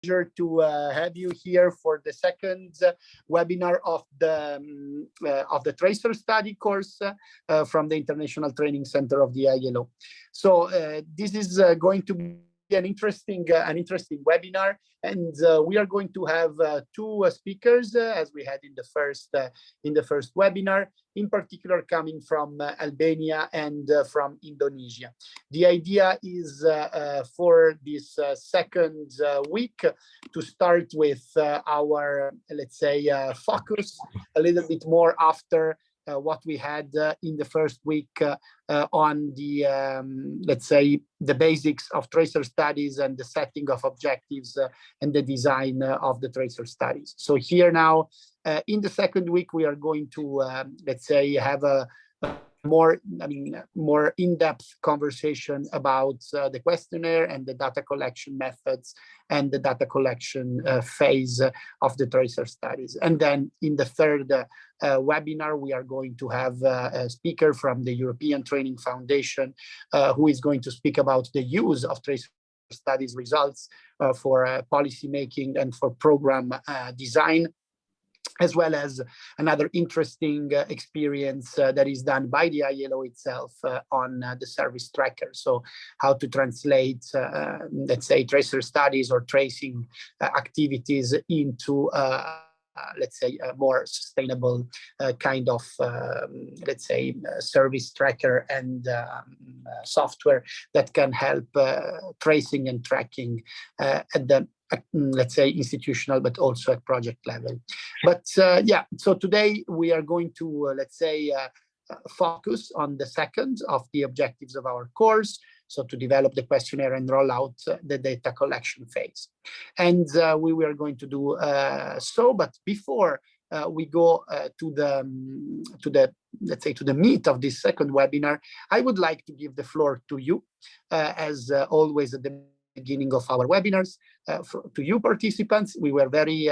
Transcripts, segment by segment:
pleasure to have you here for the second webinar of the Tracer Study course from the International Training Center of the ILO. So this is going to be an interesting webinar, and we are going to have two speakers as we had in the first webinar, in particular coming from Albania and from Indonesia. The idea is for this second week to start with our, let's say, focus a little bit more after what we had in the first week on the, let's say, the basics of tracer studies and the setting of objectives and the design of the tracer studies. So here now, in the second week, we are going to, let's say, have a more in-depth conversation about the questionnaire and the data collection methods and the data collection phase of the tracer studies. And then in the third webinar, we are going to have a speaker from the European Training Foundation who is going to speak about the use of tracer studies results for policy making and for program design, as well as another interesting experience that is done by the ILO itself on the service tracker. So how to translate, let's say, tracer studies or tracing activities into let's say, a more sustainable kind of, let's say, service tracker and software that can help tracing and tracking at the, let's say, institutional, but also at project level. But yeah, so today we are going to, let's say, focus on the second of the objectives of our course. So to develop the questionnaire and roll out the data collection phase. And we were going to do so, but before we go to the, let's say, to the meat of this second webinar, I would like to give the floor to you, as always at the beginning of our webinars, to you participants. We were very,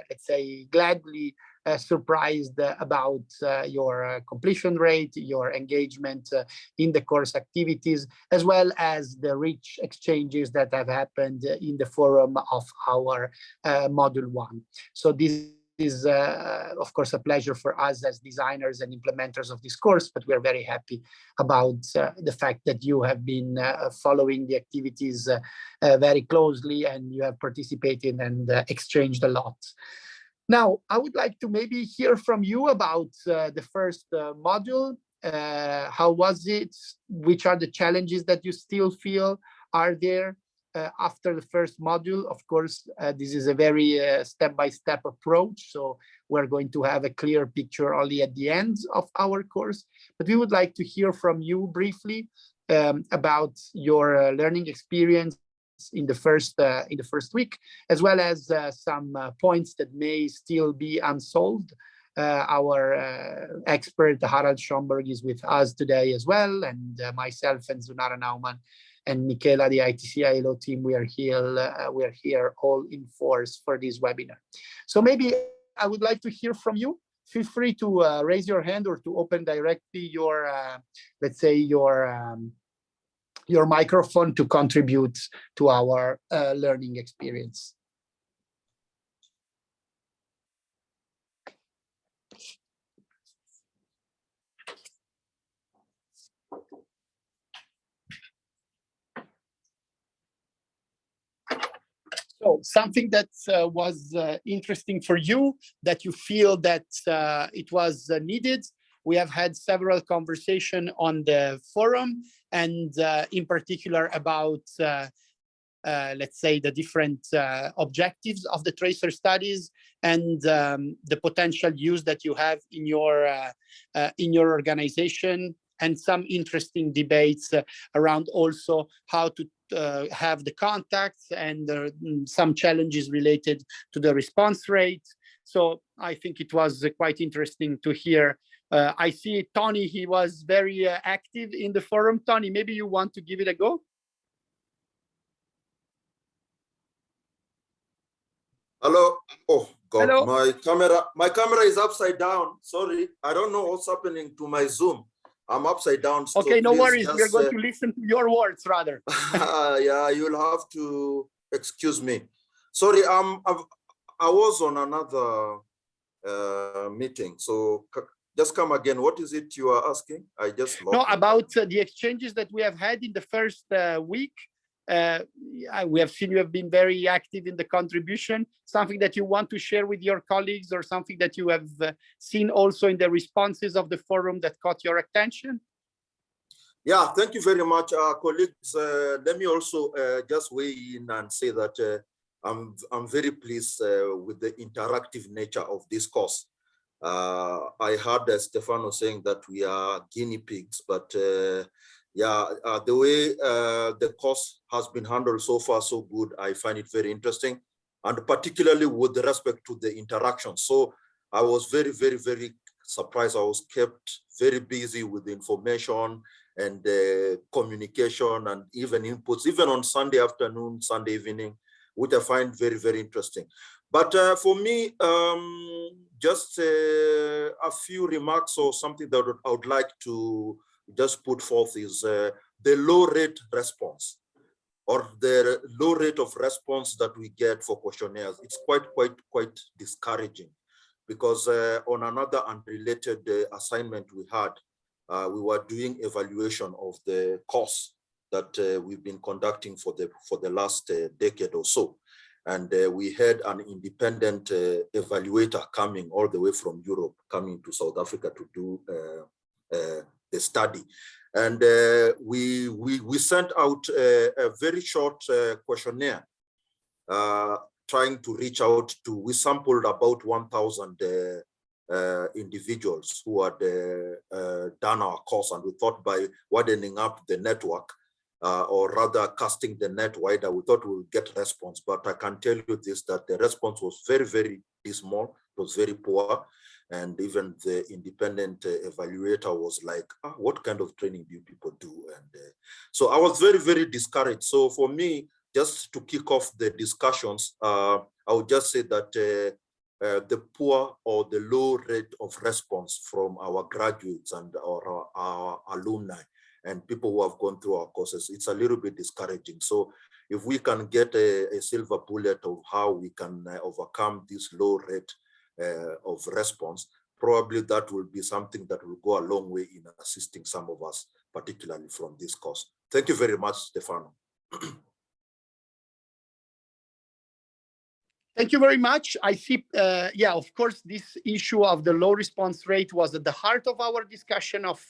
let's say, gladly surprised about your completion rate, your engagement in the course activities, as well as the rich exchanges that have happened in the forum of our Module 1. So this is, of course, a pleasure for us as designers and implementers of this course, but we're very happy about the fact that you have been following the activities very closely, and you have participated and exchanged a lot. Now, I would like to maybe hear from you about the first module. How was it? Which are the challenges that you still feel are there after the first module? Of course, this is a very step-by-step approach, so we're going to have a clear picture only at the end of our course. But we would like to hear from you briefly about your learning experience in the first week, as well as some points that may still be unsolved. Our expert Harald Schomburg is with us today as well, and myself and Zunara Naumann and Michela, the ITC ILO team, we are here all in force for this webinar. So maybe I would like to hear from you. Feel free to raise your hand or to open directly your, let's say, your microphone to contribute to our learning experience. So something that was interesting for you, that you feel that it was needed. We have had several conversations on the forum, and in particular about, let's say, the different objectives of the tracer studies and the potential use that you have in your organization, and some interesting debates around also how to have the contacts and some challenges related to the response rate. So I think it was quite interesting to hear. I see Tony, he was very active in the forum. Tony, maybe you want to give it a go? Hello. Oh God, Hello. my camera is upside down. Sorry, I don't know what's happening to my Zoom. I'm upside down. So okay, no worries. We're going to listen to your words rather. Yeah, you'll have to excuse me. Sorry, I was on another meeting, so just come again. What is it you are asking? I just no, about the exchanges that we have had in the first week. We have seen you have been very active in the contribution. Something that you want to share with your colleagues, or something that you have seen also in the responses of the forum that caught your attention? Yeah, thank you very much, colleagues. Let me also just weigh in and say that I'm very pleased with the interactive nature of this course. I heard Stefano saying that we are guinea pigs, but yeah, the way the course has been handled so far, so good. I find it very interesting, and particularly with respect to the interaction. So I was very, very, very surprised. I was kept very busy with the information and communication and even inputs, even on Sunday afternoon, Sunday evening, which I find very, very interesting. But for me, just a few remarks or something that I would like to just put forth is the low rate response, or the low rate of response that we get for questionnaires. It's quite discouraging, because on another unrelated assignment we had, we were doing evaluation of the course that we've been conducting for the last decade or so. And we had an independent evaluator coming all the way from Europe, coming to South Africa to do the study. And we sent out a very short questionnaire trying to reach out to, we sampled about 1,000 individuals who had done our course, and we thought by widening up the network, or rather casting the net wider, we thought we would get response. But I can tell you this, that the response was very, very dismal. It was very poor. And even the independent evaluator was like, what kind of training do you people do? And so I was very, very discouraged. So for me, just to kick off the discussions, I would just say that the poor or the low rate of response from our graduates and our alumni and people who have gone through our courses, it's a little bit discouraging. So if we can get a silver bullet of how we can overcome this low rate of response, probably that will be something that will go a long way in assisting some of us, particularly from this course. Thank you very much, Stefano. Thank you very much. I see, yeah, of course, this issue of the low response rate was at the heart of our discussion of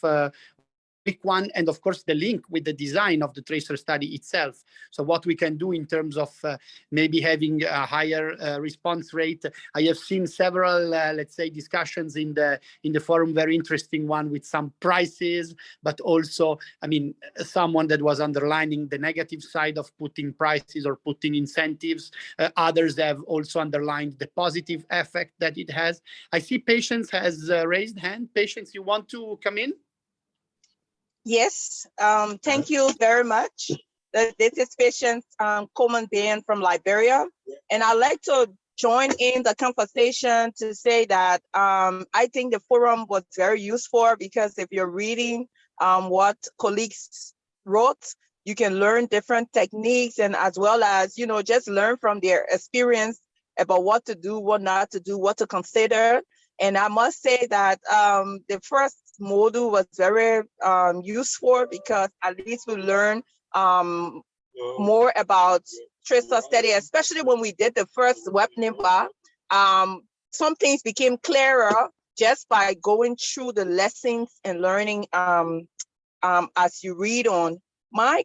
week one, and of course the link with the design of the tracer study itself. So what we can do in terms of maybe having a higher response rate. I have seen several, let's say, discussions in the forum, very interesting one with some prices, but also, I mean, someone that was underlining the negative side of putting prices or putting incentives. Others have also underlined the positive effect that it has. I see Patience has raised hand. Patience, you want to come in? Yes, thank you very much. This is Patience Coleman-Bain from Liberia. And I'd like to join in the conversation to say that I think the forum was very useful, because if you're reading what colleagues wrote, you can learn different techniques, and as well as, you know, just learn from their experience about what to do, what not to do, what to consider. And I must say that the first module was very useful, because at least we learned more about tracer study, especially when we did the first webinar. Some things became clearer just by going through the lessons and learning as you read on. My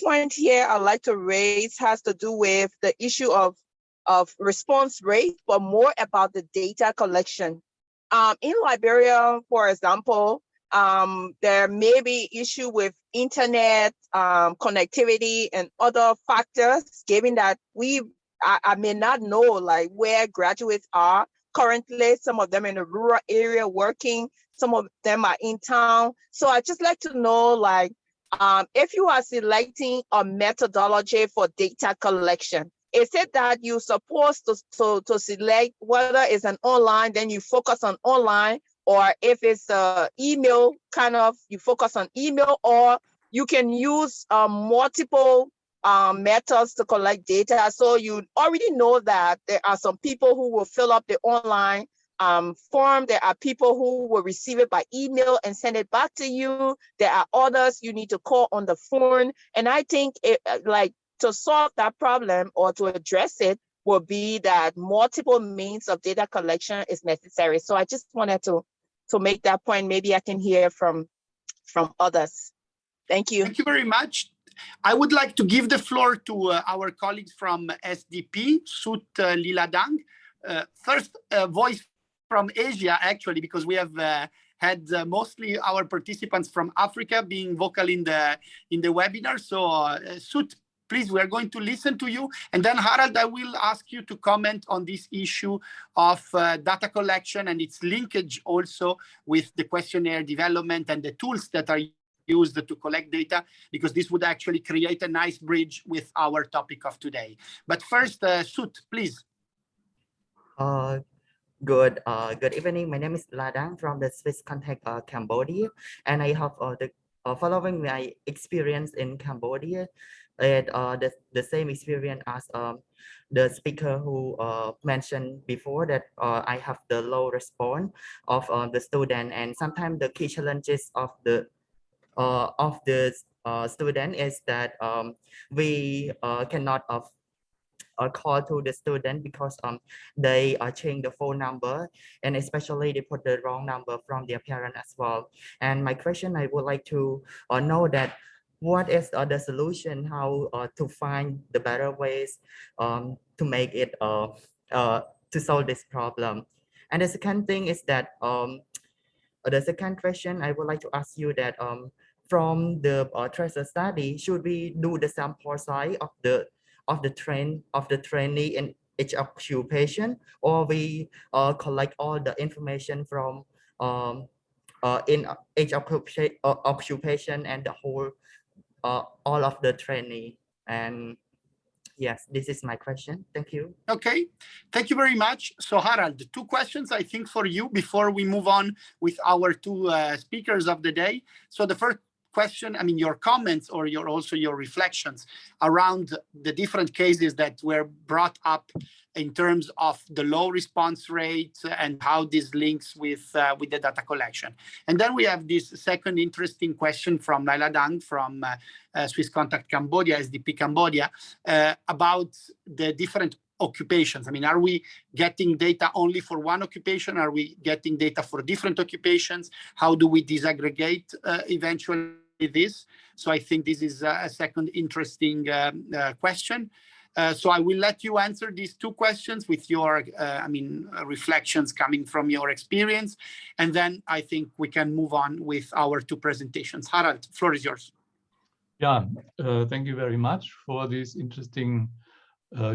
point here I'd like to raise has to do with the issue of response rate, but more about the data collection. In Liberia, for example, there may be issue with internet connectivity and other factors, given that I may not know like where graduates are currently. Some of them in a rural area working, some of them are in town. So I just like to know, like, if you are selecting a methodology for data collection, is it that you're supposed to select whether it's an online, then you focus on online, or if it's email, kind of you focus on email, or you can use multiple methods to collect data. So you already know that there are some people who will fill up the online form. There are people who will receive it by email and send it back to you. There are others you need to call on the phone. And I think like to solve that problem or to address it will be that multiple means of data collection is necessary. So I just wanted to make that point. Maybe I can hear from others. Thank you. Thank you very much. I would like to give the floor to our colleagues from SDP, Sut Liladang. First, voice from Asia, actually, because we have had mostly our participants from Africa being vocal in the webinar. So, Sut, please, we are going to listen to you. And then, Harald, I will ask you to comment on this issue of data collection and its linkage also with the questionnaire development and the tools that are used to collect data, because this would actually create a nice bridge with our topic of today. But first, Sut, please. Good evening. My name is Ladang from the Swiss Contact Cambodia, and I have following my experience in Cambodia, and the same experience as the speaker who mentioned before, that I have the low response of the student, and sometimes the key challenges of the student is that we cannot call to the student because they change the phone number, and especially they put the wrong number from their parent as well. And my question, I would like to know that what is the solution, how to find the better ways to make it to solve this problem. And the second thing is that the second question I would like to ask you that from the tracer study, should we do the sample size of the trainee in each occupation, or we collect all the information from in each occupation and the whole all of the trainee? And yes, this is my question. Thank you. Okay, thank you very much. So Harald, 2 questions I think for you before we move on with our 2 speakers of the day. So the first question, I mean, your comments or also your reflections around the different cases that were brought up in terms of the low response rate and how this links with the data collection. And then we have this second interesting question from Laila Dang from Swiss Contact Cambodia, SDP Cambodia, about the different occupations. I mean, are we getting data only for one occupation? Are we getting data for different occupations? How do we disaggregate eventually this? So I think this is a second interesting question. So I will let you answer these 2 questions with your, reflections coming from your experience. And then I think we can move on with our 2 presentations. Harald, floor is yours. Yeah, thank you very much for this interesting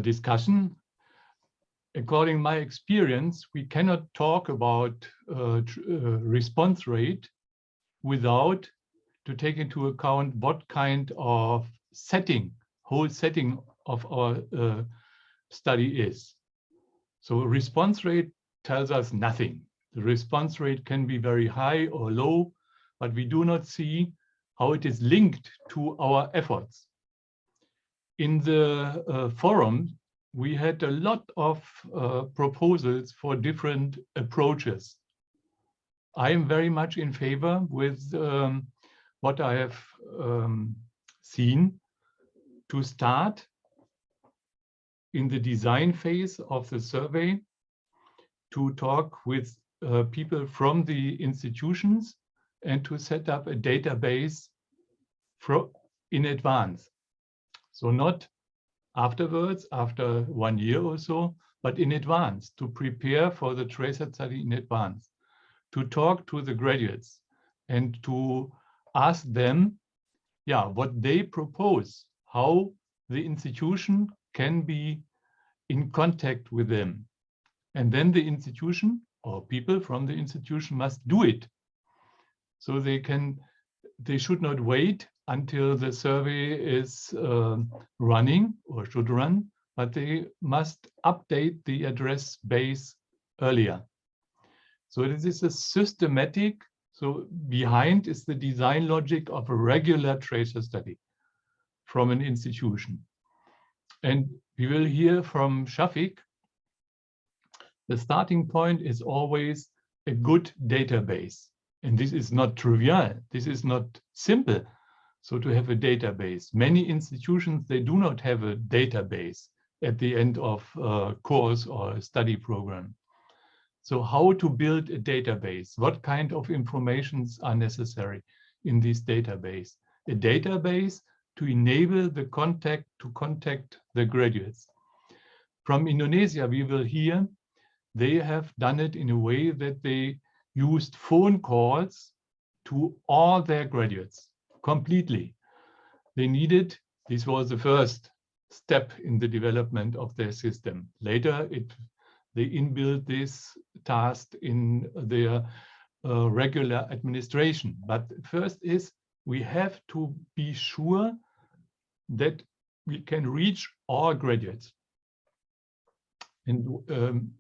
discussion. According to my experience, we cannot talk about response rate without to take into account what kind of whole setting of our study is. So response rate tells us nothing. The response rate can be very high or low, but we do not see how it is linked to our efforts. In the forum, we had a lot of proposals for different approaches. I am very much in favor with what I have seen to start in the design phase of the survey to talk with people from the institutions and to set up a database in advance. So not afterwards, after 1 year or so, but in advance, to prepare for the tracer study in advance, to talk to the graduates and to ask them, what they propose, how the institution can be in contact with them. And then the institution or people from the institution must do it. So they should not wait until the survey is running or should run, but they must update the address base earlier. So this is a systematic, so behind is the design logic of a regular tracer study. from an institution. And we will hear from Shafiq. The starting point is always a good database. And this is not trivial. This is not simple. So to have a database, many institutions, they do not have a database at the end of a course or a study program. So how to build a database? What kind of informations are necessary in this database? A database to enable the contact to contact the graduates. From Indonesia, we will hear they have done it in a way that they used phone calls to all their graduates completely. They needed, this was the first step in the development of their system. Later, they inbuilt this task in their regular administration. But first is we have to be sure that we can reach all graduates. And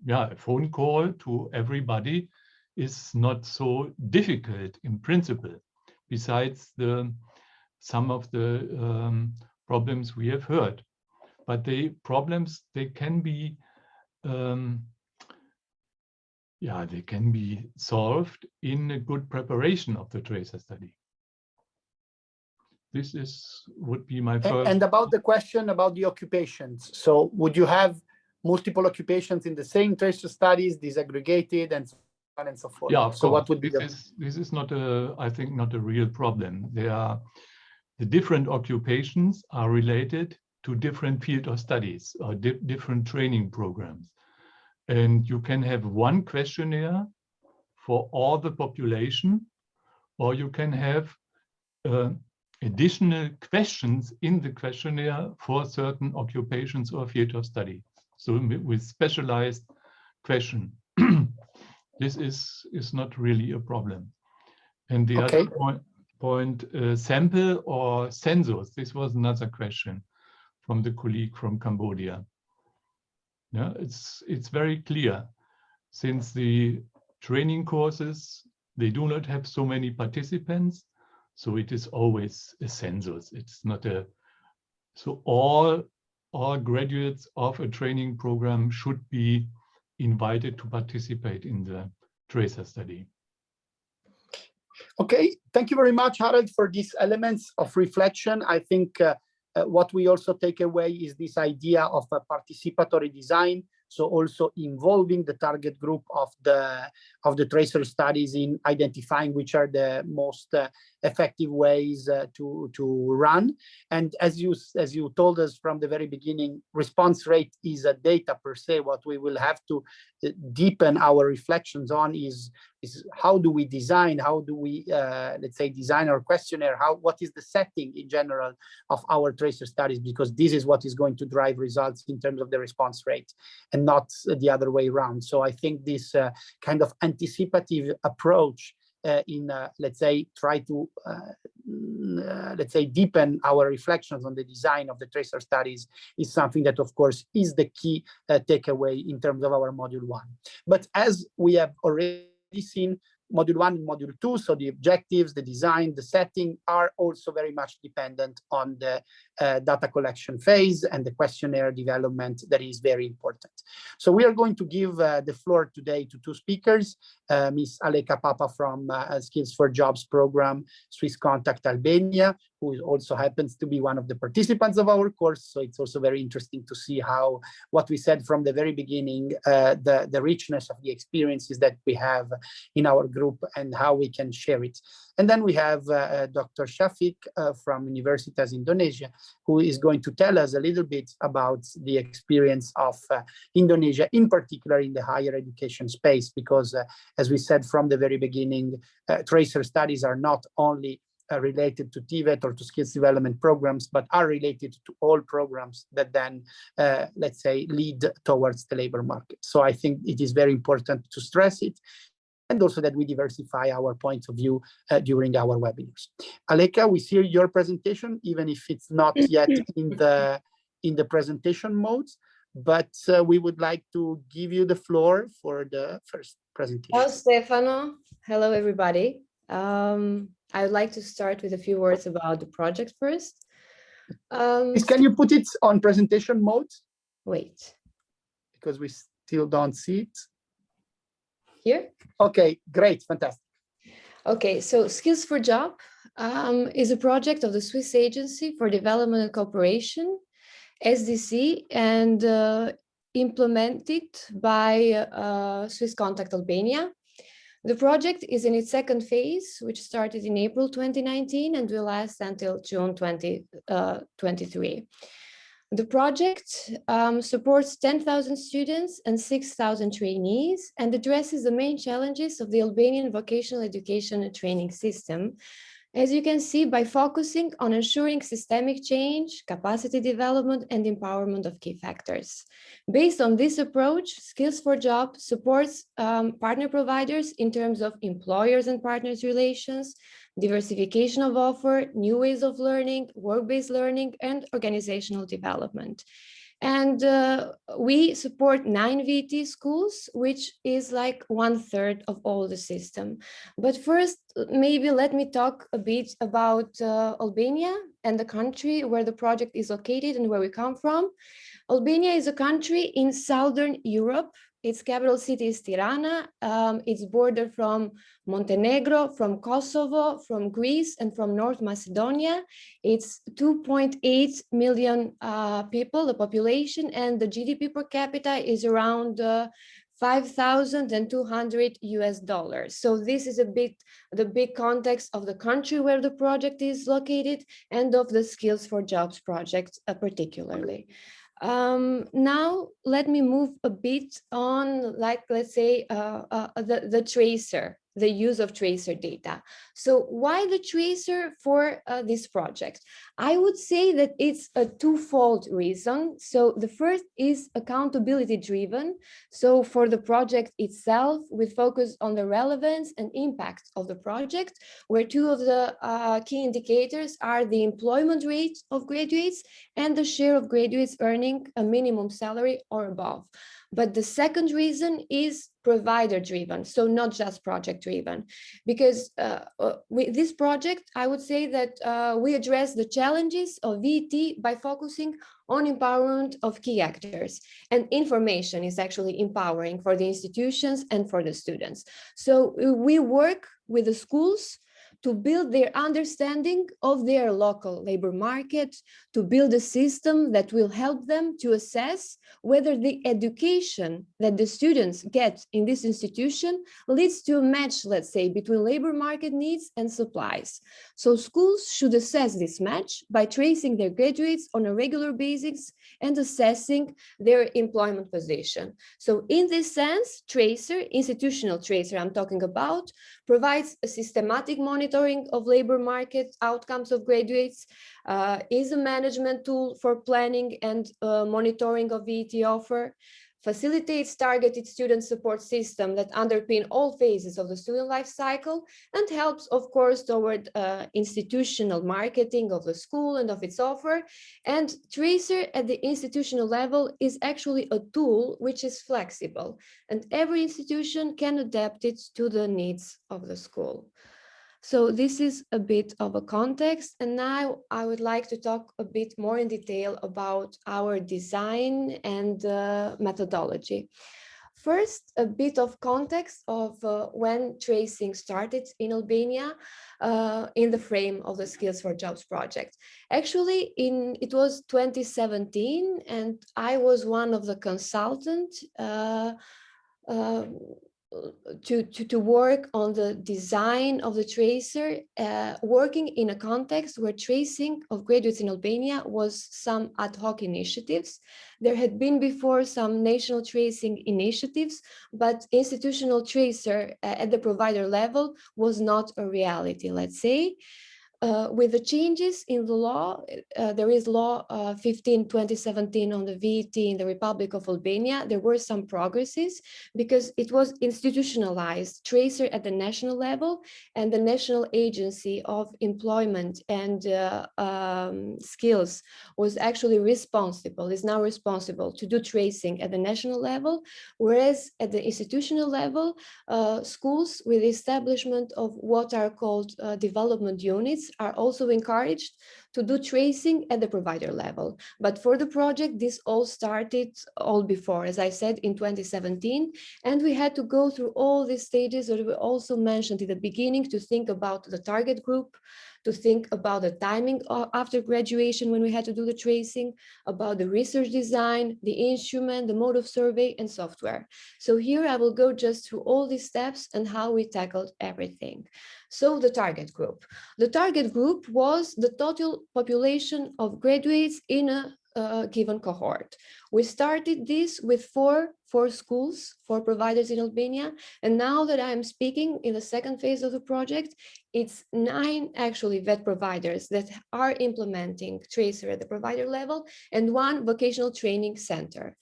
yeah, a phone call to everybody is not so difficult in principle, besides some of the problems we have heard. But the problems, they can be they can be solved in a good preparation of the tracer study. This would be my first. And about the question about the occupations. So would you have multiple occupations in the same tracer studies, disaggregated, and so on and so forth? Yeah, of so course. What would be this is not I think not a real problem. The different occupations are related to different field of studies or different training programs. And you can have one questionnaire for all the population, or you can have additional questions in the questionnaire for certain occupations or field of study. So with specialized question, this is not really a problem. And the other point, sample or census, this was another question from the colleague from Cambodia. Yeah, it's very clear, since the training courses, they do not have so many participants, so it is always a census. It's not so all graduates of a training program should be invited to participate in the tracer study. Okay, thank you very much, Harald, for these elements of reflection. I think what we also take away is this idea of a participatory design. So also involving the target group of the tracer studies in identifying which are the most effective ways to run. And as you told us from the very beginning, response rate is a data per se. What we will have to deepen our reflections on is how do we design, how do we let's say design our questionnaire, what is the setting in general of our tracer studies, because this is what is going to drive results in terms of the response rate and not the other way around. So I think this kind of anticipative approach let's say try to let's say deepen our reflections on the design of the tracer studies is something that of course is the key takeaway in terms of our module 1. But as we have already seen, module 1 and module 2, so the objectives, the design, the setting are also very much dependent on the data collection phase and the questionnaire development that is very important. So we are going to give the floor today to two speakers, Ms. Aleka Papa from Skills for Jobs program, Swiss Contact Albania, who also happens to be one of the participants of our course. So it's also very interesting to see how what we said from the very beginning, the richness of the experiences that we have in our group and how we can share it. And then we have Dr. Shafiq from Universitas Indonesia, who is going to tell us a little bit about the experience of Indonesia, in particular in the higher education space, because as we said from the very beginning, tracer studies are not only related to TVET or to skills development programs, but are related to all programs that then, let's say, lead towards the labor market. So I think it is very important to stress it, and also that we diversify our points of view during our webinars. Aleka, we see your presentation, even if it's not yet in the presentation modes, but we would like to give you the floor for the first presentation. Hello, Stefano. Hello, everybody. I would like to start with a few words about the project first. Can you put it on presentation mode? Wait, Because we still don't see it. here? Okay, great, fantastic. Okay, so Skills for Job is a project of the Swiss Agency for Development and Cooperation, SDC, and implemented by Swiss Contact Albania. The project is in its second phase, which started in April 2019 and will last until June 2023. The project supports 10,000 students and 6,000 trainees and addresses the main challenges of the Albanian vocational education and training system, as you can see, by focusing on ensuring systemic change, capacity development, and empowerment of key factors. Based on this approach, Skills for Job supports partner providers in terms of employers and partners relations, diversification of offer, new ways of learning, work-based learning, and organizational development. And we support 9 VT schools, which is like 1/3 of all the system. But first, maybe let me talk a bit about Albania and the country where the project is located and where we come from. Albania is a country in Southern Europe. Its capital city is Tirana. It's bordered from Montenegro, from Kosovo, from Greece, and from North Macedonia. It's 2.8 million people, the population, and the GDP per capita is around $5,200 So this is a bit the big context of the country where the project is located and of the Skills for Jobs project particularly. Now let me move a bit on, like, let's say the tracer, the use of tracer data. So why the tracer for this project? I would say that it's a twofold reason. So the first is accountability driven. So for the project itself, we focus on the relevance and impact of the project, where two of the key indicators are the employment rate of graduates and the share of graduates earning a minimum salary or above. But the second reason is provider driven, so not just project driven, because with this project, I would say that we address the challenges of VT by focusing on empowerment of key actors, and information is actually empowering for the institutions and for the students. So we work with the schools to build their understanding of their local labor market, to build a system that will help them to assess whether the education that the students get in this institution leads to a match, let's say, between labor market needs and supplies. So schools should assess this match by tracing their graduates on a regular basis and assessing their employment position. So in this sense, tracer, institutional tracer I'm talking about, provides a systematic monitoring of labor market outcomes of graduates, is a management tool for planning and monitoring of VT offer, facilitates targeted student support system that underpin all phases of the student life cycle, and helps, of course, toward institutional marketing of the school and of its offer. And tracer at the institutional level is actually a tool which is flexible, and every institution can adapt it to the needs of the school. So this is a bit of a context, and now I would like to talk a bit more in detail about our design and methodology. First, a bit of context of when tracing started in Albania in the frame of the Skills for Jobs project. Actually, it was 2017, and I was one of the consultants to work on the design of the tracer, working in a context where tracing of graduates in Albania was some ad hoc initiatives. There had been before some national tracing initiatives, but institutional tracer at the provider level was not a reality, let's say. With the changes in the law, there is law 15/2017 on the VT in the Republic of Albania. There were some progresses because it was institutionalized tracer at the national level, and the National Agency of Employment and Skills was actually is now responsible to do tracing at the national level, whereas at the institutional level, schools with the establishment of what are called development units are also encouraged to do tracing at the provider level. But for the project, this all started all before, as I said, in 2017. And we had to go through all these stages that we also mentioned in the beginning to think about the target group, to think about the timing after graduation when we had to do the tracing, about the research design, the instrument, the mode of survey, and software. So here I will go just through all these steps and how we tackled everything. So the target group. The target group was the total population of graduates in a given cohort. We started this with four schools, 4 providers in Albania. And now that I'm speaking in the second phase of the project, it's 9 actually vet providers that are implementing Tracer at the provider level and 1 vocational training center.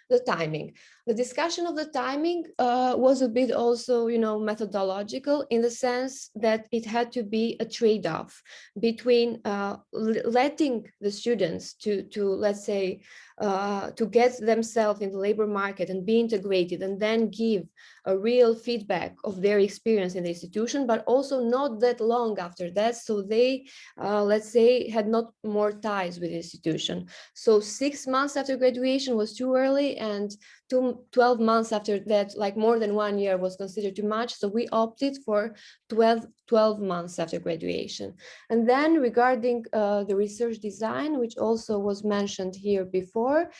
The timing. The discussion of the timing was a bit also, methodological in the sense that it had to be a trade-off between letting the students to let's say, to get themselves in the labor market and be integrated and then give a real feedback of their experience in the institution, but also not that long after that. So they, let's say, had not more ties with the institution. So 6 months after graduation was too early, and 12 months after that, like more than 1 year, was considered too much. So we opted for 12 months after graduation. And then regarding the research design, which also was mentioned here before,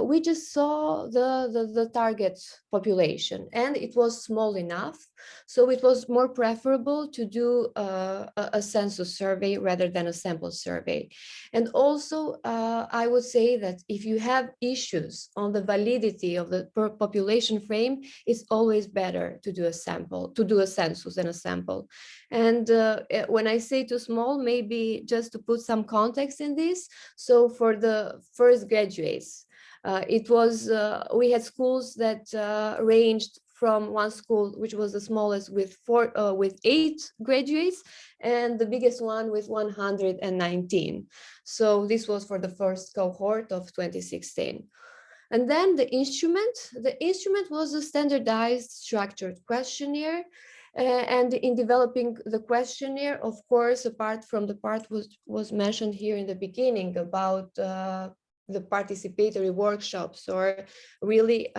we just saw the target population, and it was small enough. So it was more preferable to do a census survey rather than a sample survey. And also, I would say that if you have issues on the validity of the population frame, it's always better to do a sample, to do a census than a sample. And when I say too small, maybe just to put some context in this. So for the first graduates, it was, we had schools that ranged from one school, which was the smallest with 8 graduates, and the biggest one with 119. So this was for the first cohort of 2016. And then the instrument was a standardized structured questionnaire. And in developing the questionnaire, of course, apart from the part was mentioned here in the beginning about the participatory workshops, or really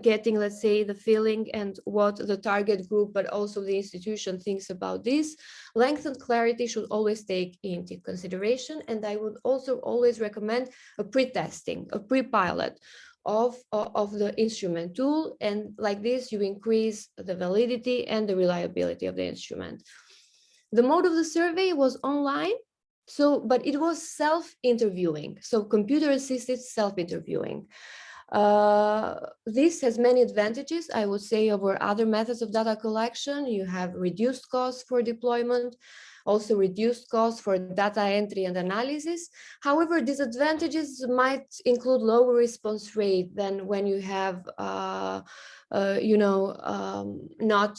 getting, let's say, the feeling and what the target group, but also the institution thinks about this. Length and clarity should always take into consideration. And I would also always recommend a pre-testing, a pre-pilot of the instrument tool. And like this, you increase the validity and the reliability of the instrument. The mode of the survey was online. So, but it was self-interviewing, so computer-assisted self-interviewing. This has many advantages, I would say, over other methods of data collection. You have reduced costs for deployment, also reduced costs for data entry and analysis. However, disadvantages might include lower response rate than when you have not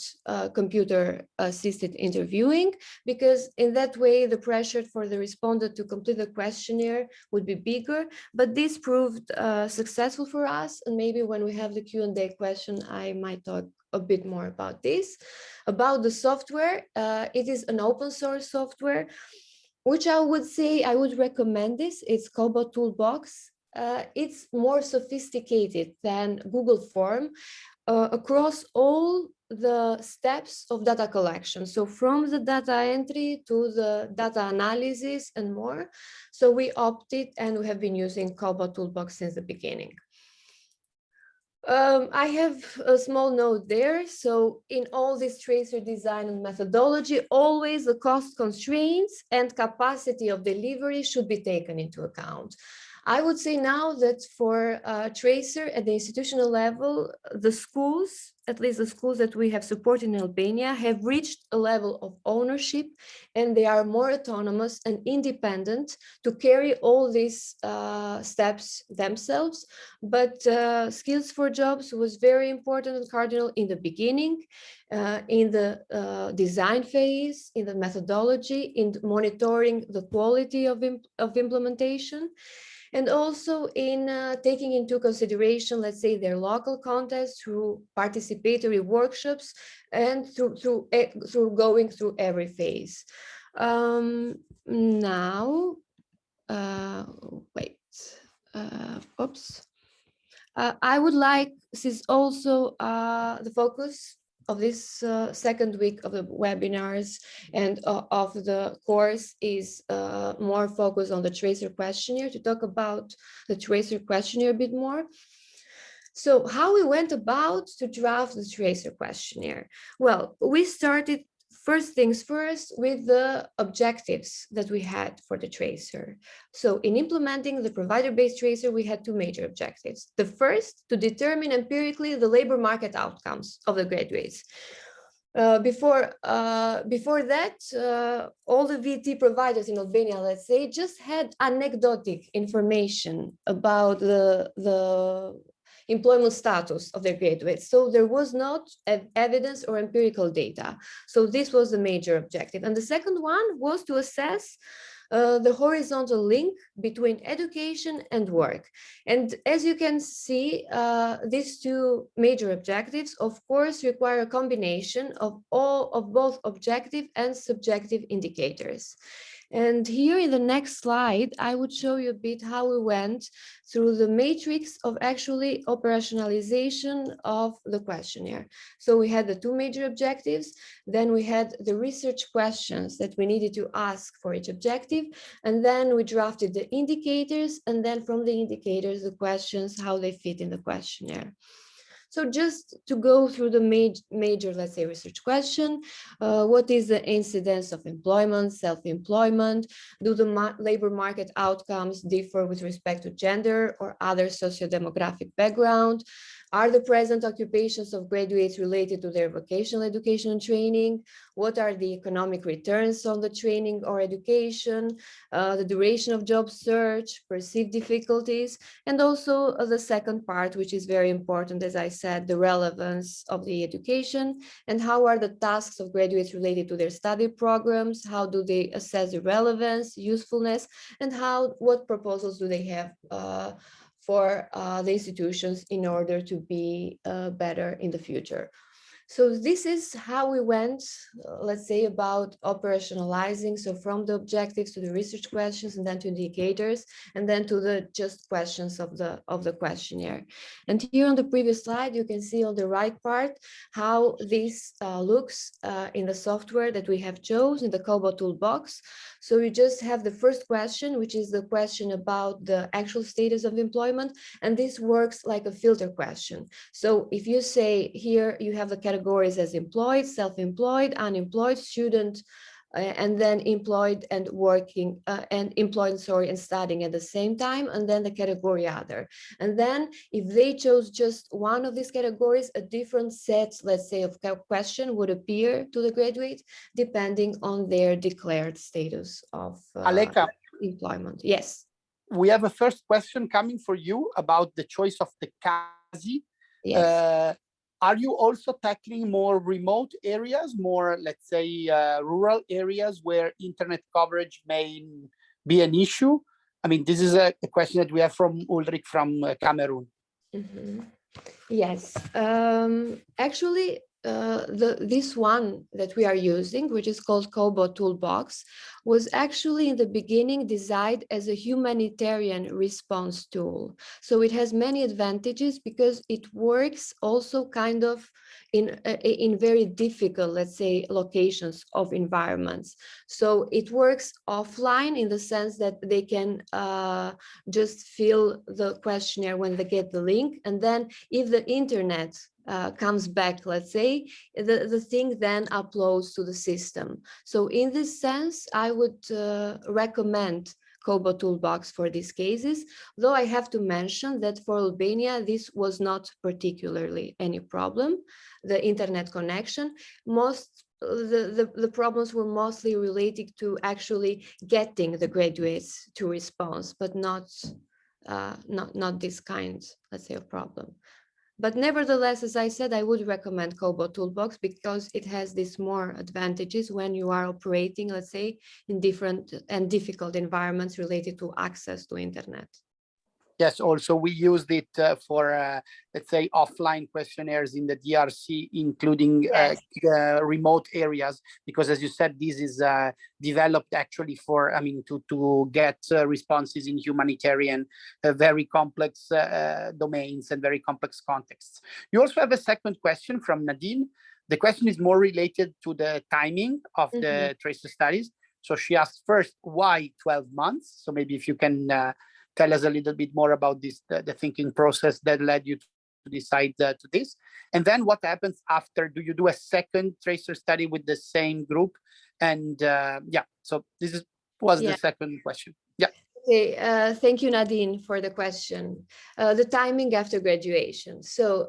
computer-assisted interviewing, because in that way, the pressure for the respondent to complete the questionnaire would be bigger. But this proved successful for us. And maybe when we have the Q&A question, I might talk a bit more about this. About the software, it is an open source software, which I would say I would recommend this. It's Cobot Toolbox. It's more sophisticated than Google Form across all the steps of data collection. So from the data entry to the data analysis and more. So we opted, and we have been using Cobot Toolbox since the beginning. I have a small note there. So in all this tracer design and methodology, always the cost constraints and capacity of delivery should be taken into account. I would say now that for Tracer at the institutional level, the schools, at least the schools that we have supported in Albania, have reached a level of ownership, and they are more autonomous and independent to carry all these steps themselves. But Skills for Jobs was very important and cardinal in the beginning, in the design phase, in the methodology, in monitoring the quality of implementation. And also in taking into consideration, let's say, their local context through participatory workshops and through going through every phase. now, wait, oops. I would like, this is also the focus of this second week of the webinars and of the course is more focused on the tracer questionnaire, to talk about the tracer questionnaire a bit more. So how we went about to draft the tracer questionnaire? Well, we started first things first with the objectives that we had for the tracer. So in implementing the provider-based tracer, we had two major objectives. The first, to determine empirically the labor market outcomes of the graduates. Before that, all the VT providers in Albania, let's say, just had anecdotic information about the employment status of their graduates. So there was not evidence or empirical data. So this was the major objective. And the second one was to assess the horizontal link between education and work. And as you can see, these two major objectives, of course, require a combination of both objective and subjective indicators. And here in the next slide, I would show you a bit how we went through the matrix of actually operationalization of the questionnaire. So we had the two major objectives, then we had the research questions that we needed to ask for each objective, and then we drafted the indicators, and then from the indicators, the questions, how they fit in the questionnaire. So just to go through the major, let's say, research question, what is the incidence of employment, self-employment? Do the labor market outcomes differ with respect to gender or other socio-demographic background? Are the present occupations of graduates related to their vocational education and training? What are the economic returns on the training or education? The duration of job search, perceived difficulties, and also the second part, which is very important, as I said, the relevance of the education, and how are the tasks of graduates related to their study programs? How do they assess the relevance, usefulness, and what proposals do they have for the institutions in order to be better in the future? So this is how we went, let's say, about operationalizing. So from the objectives to the research questions, and then to indicators, and then to the just questions of the questionnaire. And here on the previous slide, you can see on the right part how this looks in the software that we have chosen in the Kobo toolbox. So you just have the first question, which is the question about the actual status of employment, and this works like a filter question. So if you say here you have the categories as employed, self-employed, unemployed, student, and then employed and working and employed, sorry, and studying at the same time, and then the category other. And then if they chose just one of these categories, a different set, let's say, of question would appear to the graduate depending on their declared status of Aleka, employment. Yes. we have a first question coming for you about the choice of the CASI. Yes. Are you also tackling more remote areas, more, let's say, rural areas where internet coverage may be an issue? I mean, this is a question that we have from Ulrich from Cameroon. Mm-hmm. Yes. Actually, this one that we are using, which is called Kobo Toolbox, was actually in the beginning designed as a humanitarian response tool. So it has many advantages because it works also kind of in very difficult, let's say, locations of environments. So it works offline in the sense that they can just fill the questionnaire when they get the link, and then if the internet comes back, let's say, the thing then uploads to the system. So in this sense, I would recommend Kobo Toolbox for these cases, though I have to mention that for Albania, this was not particularly any problem. The internet connection, the problems were mostly related to actually getting the graduates to response, but not this kind, let's say, of problem. But nevertheless, as I said, I would recommend Kobo Toolbox because it has these more advantages when you are operating, let's say, in different and difficult environments related to access to internet. Yes, also we used it for, let's say, offline questionnaires in the DRC, including Yes. remote areas, because as you said, this is developed actually for, I mean, to get responses in humanitarian, very complex domains and very complex contexts. You also have a second question from Nadine. The question is more related to the timing of the tracer studies. So she asked first, why 12 months? So maybe if you can tell us a little bit more about this, the thinking process that led you to decide to this. And then what happens after? Do you do a second tracer study with the same group? And yeah, so this was the second question. Yeah. Okay, thank you, Nadine, for the question. The timing after graduation. So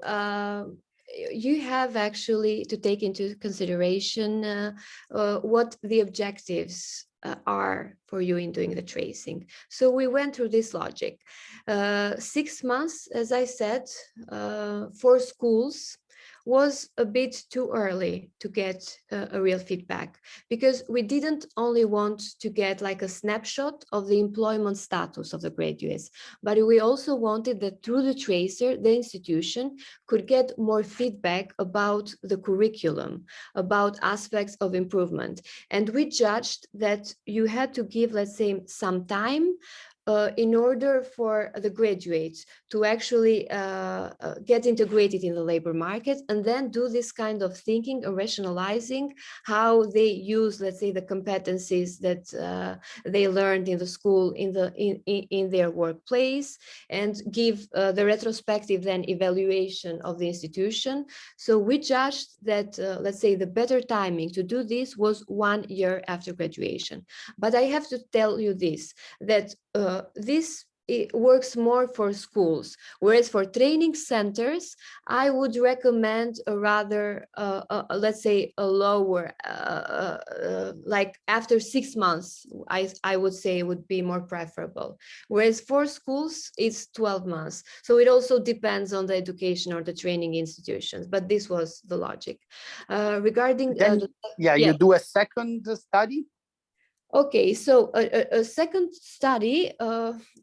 you have actually to take into consideration what the objectives are for you in doing the tracing. So we went through this logic. 6 months, as I said, for schools was a bit too early to get a real feedback, because we didn't only want to get like a snapshot of the employment status of the graduates, but we also wanted that through the tracer, the institution could get more feedback about the curriculum, about aspects of improvement. And we judged that you had to give, let's say, some time in order for the graduates to actually get integrated in the labor market, and then do this kind of thinking and rationalizing how they use, let's say, the competencies that they learned in the school, in their workplace, and give the retrospective then evaluation of the institution. So we judged that, let's say, the better timing to do this was 1 year after graduation. But I have to tell you this, that this works more for schools, whereas for training centers, I would recommend a rather, let's say, a lower, like after 6 months, I would say would be more preferable. Whereas for schools, it's 12 months. So it also depends on the education or the training institutions, but this was the logic. Regarding, you do a second study? Okay, so a second study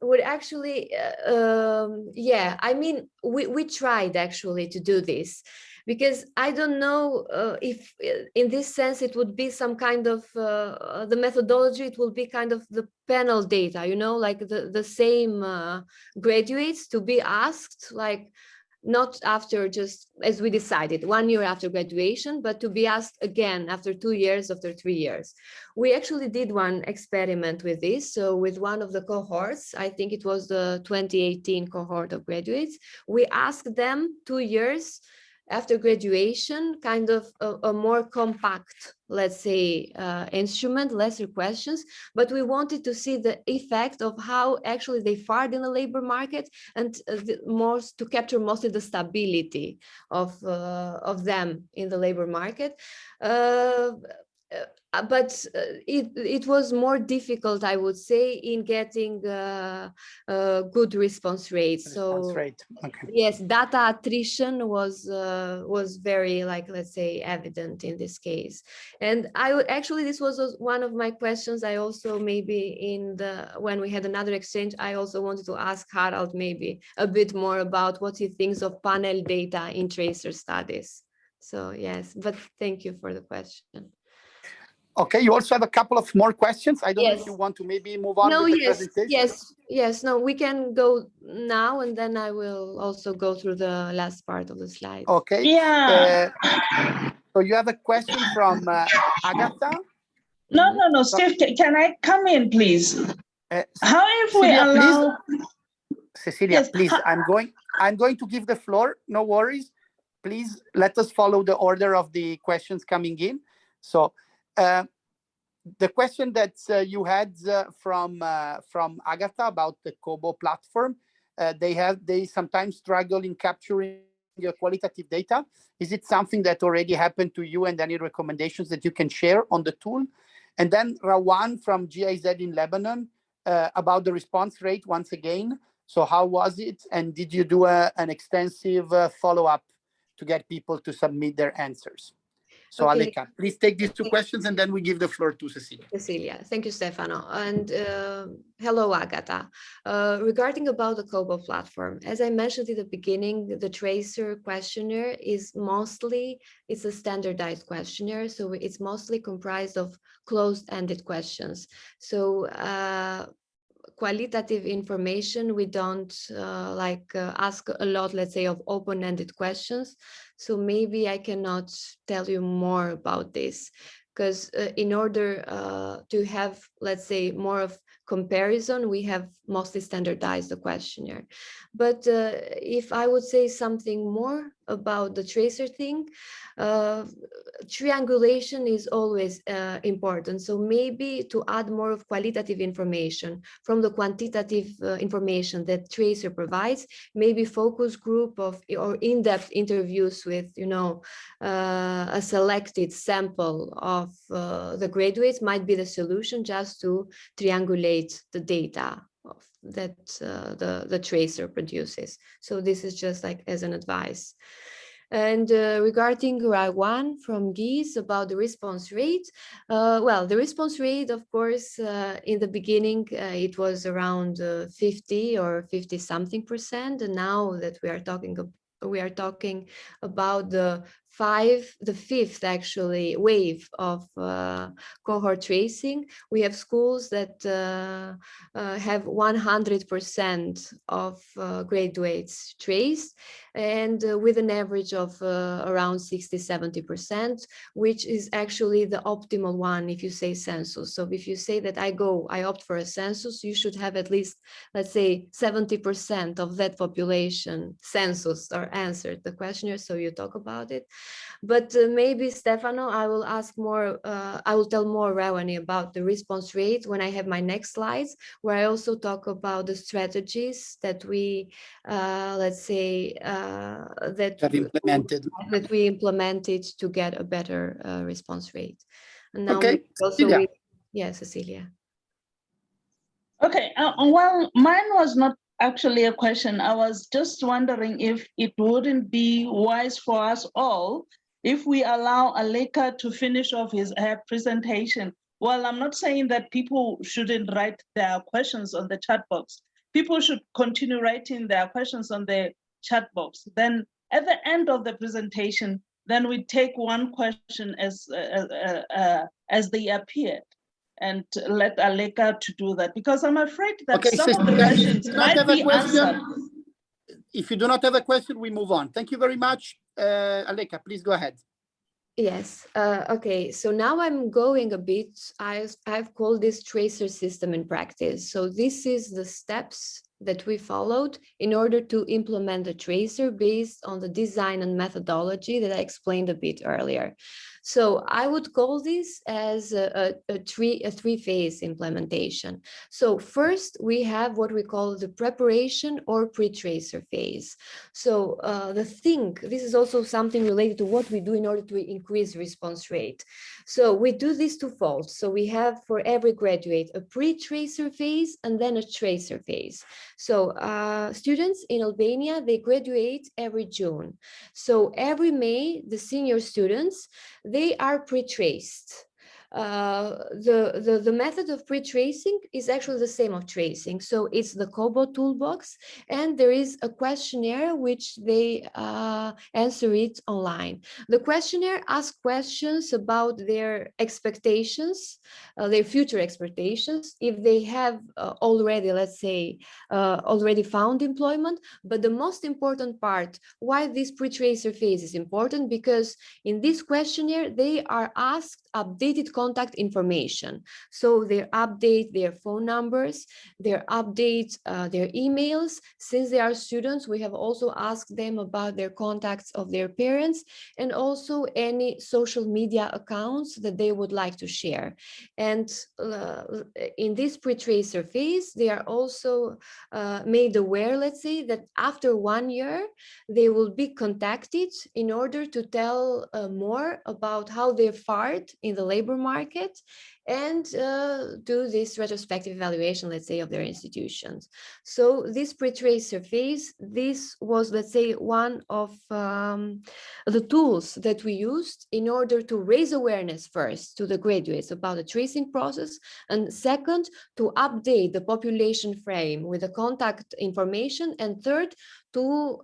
would actually, I mean, we tried actually to do this, because I don't know if in this sense it would be some kind of, the methodology, it will be kind of the panel data, you know, like the same graduates to be asked, like, not after just as we decided 1 year after graduation, but to be asked again after 2 years, after 3 years. We actually did one experiment with this. So with one of the cohorts, I think it was the 2018 cohort of graduates, we asked them 2 years after graduation, kind of a more compact, let's say, instrument, lesser questions, but we wanted to see the effect of how actually they fared in the labor market, and to capture mostly the stability of them in the labor market. But it was more difficult, I would say, in getting a good response rates. Okay. Yes, data attrition was very, like, let's say, evident in this case. And I would actually, this was one of my questions. I also maybe when we had another exchange, I also wanted to ask Harald maybe a bit more about what he thinks of panel data in tracer studies. So yes, but thank you for the question. Okay, you also have a couple of more questions. I don't know if you want to maybe move on with the presentation. Yes, no, we can go now, and then I will also go through the last part of the slide. Okay. Yeah. So you have a question from Agatha? No, Steve, can I come in, please? How if we Cecilia, allow... Cecilia, yes. Please, I'm going to give the floor, no worries. Please let us follow the order of the questions coming in. So, the question that you had from Agatha about the Kobo platform, they sometimes struggle in capturing your qualitative data. Is it something that already happened to you, and any recommendations that you can share on the tool? And then Rawan from GIZ in Lebanon about the response rate once again. So how was it? And did you do an extensive follow-up to get people to submit their answers? So Okay. Aleka, please take these two questions and then we give the floor to Cecilia. Cecilia, thank you, Stefano. And hello, Agata. Regarding about the COBOL platform, as I mentioned in the beginning, the tracer questionnaire is mostly, it's a standardized questionnaire. So it's mostly comprised of closed-ended questions. So qualitative information, we don't ask a lot, let's say, of open-ended questions. So maybe I cannot tell you more about this, because in order to have, let's say, more of comparison, we have mostly standardized the questionnaire. But if I would say something more about the tracer thing, triangulation is always important. So maybe to add more of qualitative information from the quantitative information that tracer provides, maybe focus group of or in-depth interviews with, you know, a selected sample of the graduates might be the solution, just to triangulate the data that the tracer produces. So this is just like as an advice. And regarding Ragwan from GIS about the response rate, well, the response rate, of course, in the beginning, it was around 50 or 50 something percent. And now that we are talking about the fifth actually wave of cohort tracing, we have schools that have 100% of graduates traced, and with an average of around 60-70%, which is actually the optimal one if you say census. So if you say that I opt for a census, you should have at least, let's say, 70% of that population census or answered the questionnaire, so you talk about it. But maybe, Stefano, I will ask more, I will tell more, Ravani, about the response rate when I have my next slides, where I also talk about the strategies that we, let's say, that we implemented to get a better response rate. And now okay, also Cecilia. Okay, well, mine was not actually a question. I was just wondering if it wouldn't be wise for us all if we allow Aleka to finish off her presentation. Well, I'm not saying that people shouldn't write their questions on the chat box. People should continue writing their questions on the chat box. Then at the end of the presentation, then we take one question as they appeared, and let Aleka to do that, because I'm afraid that some of the questions might be answered. If you do not have a question, we move on. Thank you very much. Aleka, please go ahead. Yes. Okay. So now I'm going a bit, I've called this tracer system in practice. So this is the steps that we followed in order to implement the tracer based on the design and methodology that I explained a bit earlier. So I would call this as a three-phase implementation. So first, we have what we call the preparation or pre-tracer phase. So this is also something related to what we do in order to increase response rate. So we do this twofold. So we have for every graduate a pre-tracer phase and then a tracer phase. So students in Albania, they graduate every June. So every May, the senior students, they are pre-traced. The method of pre-tracing is actually the same of tracing. So it's the COBOL toolbox, and there is a questionnaire which they answer it online. The questionnaire asks questions about their expectations, their future expectations, if they have already, let's say, already found employment. But the most important part, why this pre-tracer phase is important, because in this questionnaire, they are asked updated contact information. So they update their phone numbers, they update their emails. Since they are students, we have also asked them about their contacts of their parents and also any social media accounts that they would like to share. And in this pre-tracer phase, they are also made aware, let's say, that after 1 year, they will be contacted in order to tell more about how they fared in the labor market and do this retrospective evaluation, let's say, of their institutions. So this pre-tracer phase, this was, let's say, one of the tools that we used in order to raise awareness first to the graduates about the tracing process, and second, to update the population frame with the contact information, and third, to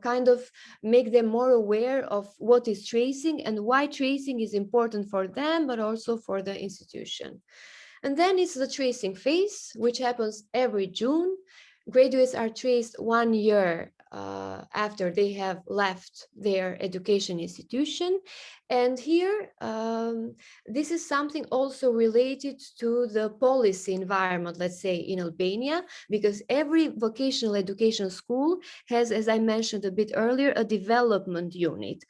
kind of make them more aware of what is tracing and why tracing is important for them, but also for the institution. And then it's the tracing phase, which happens every June. Graduates are traced 1 year after they have left their education institution. And here, this is something also related to the policy environment, let's say, in Albania, because every vocational education school has, as I mentioned a bit earlier, a development unit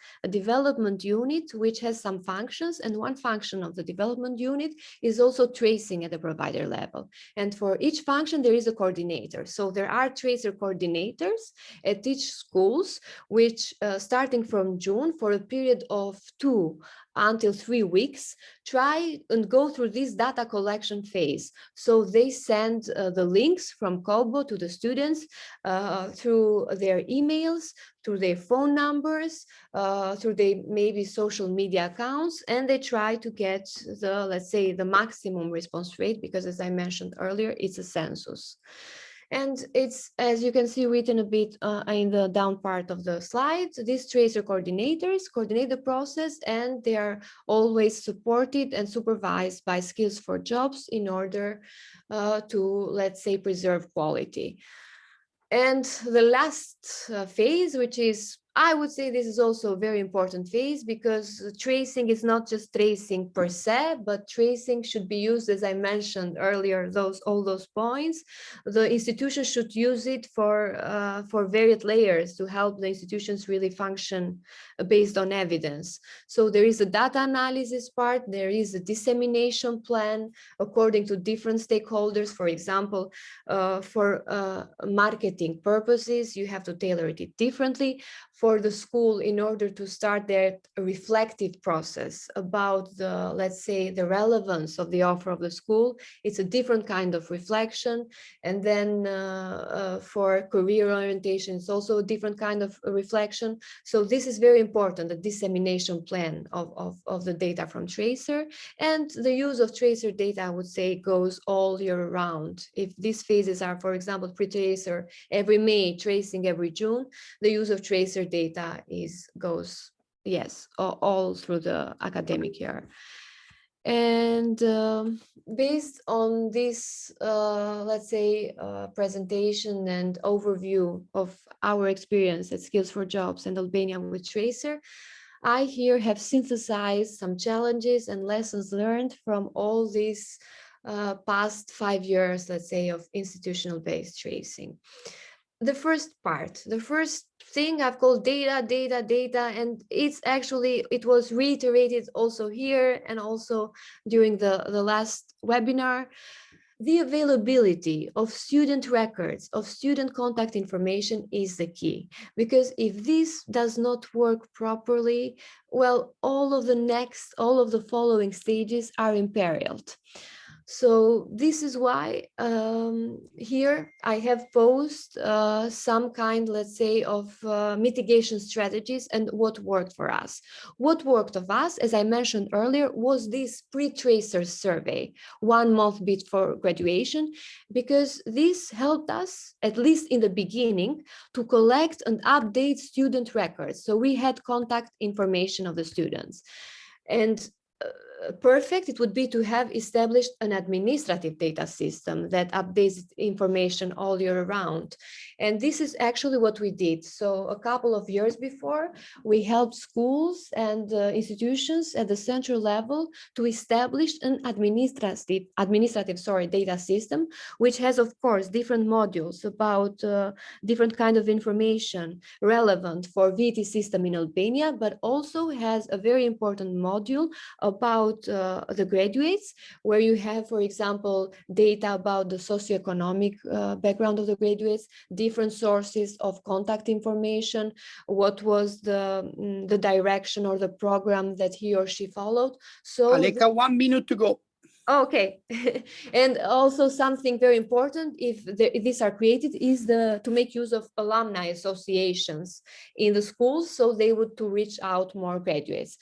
which has some functions, and one function of the development unit is also tracing at the provider level. And for each function, there is a coordinator. So there are tracer coordinators at each schools, which starting from June for a period of 2 until 3 weeks, try and go through this data collection phase. So they send the links from Kobo to the students through their emails, through their phone numbers, through their maybe social media accounts, and they try to get the, let's say, the maximum response rate, because as I mentioned earlier, it's a census. And it's, as you can see written a bit in the down part of the slide, these tracer coordinators coordinate the process, and they are always supported and supervised by Skills for Jobs in order to, let's say, preserve quality. And the last phase, which is, I would say this is also a very important phase, because tracing is not just tracing per se, but tracing should be used, as I mentioned earlier, all those points. The institution should use it for varied layers to help the institutions really function based on evidence. So there is a data analysis part, there is a dissemination plan according to different stakeholders. For example, for marketing purposes, you have to tailor it differently. For the school, in order to start their reflective process about the, let's say, the relevance of the offer of the school, it's a different kind of reflection. And then for career orientation, it's also a different kind of reflection. So this is very important, the dissemination plan of the data from Tracer. And the use of Tracer data, I would say, goes all year round. If these phases are, for example, pre-Tracer every May, tracing every June, the use of Tracer data goes, yes, all through the academic year. And based on this, let's say, presentation and overview of our experience at Skills for Jobs and Albania with Tracer, I here have synthesized some challenges and lessons learned from all these past 5 years, let's say, of institutional-based tracing. The first part, the first thing I've called data, and it's actually, it was reiterated also here and also during the last webinar. The availability of student records, of student contact information is the key, because if this does not work properly, well, all of the following stages are imperiled. So this is why here I have posed some kind, let's say, of mitigation strategies and what worked for us. What worked of us, as I mentioned earlier, was this pre-tracer survey, 1 month before graduation, because this helped us, at least in the beginning, to collect and update student records. So we had contact information of the students. And perfect, it would be to have established an administrative data system that updates information all year round. And this is actually what we did. So a couple of years before, we helped schools and institutions at the central level to establish an administrative data system, which has, of course, different modules about different kind of information relevant for VT system in Albania, but also has a very important module about the graduates, where you have, for example, data about the socioeconomic background of the graduates, different sources of contact information, what was the direction or the program that he or she followed. So Aleka, 1 minute to go. Okay, and also something very important if these are created is to make use of alumni associations in the schools, so they would to reach out more graduates.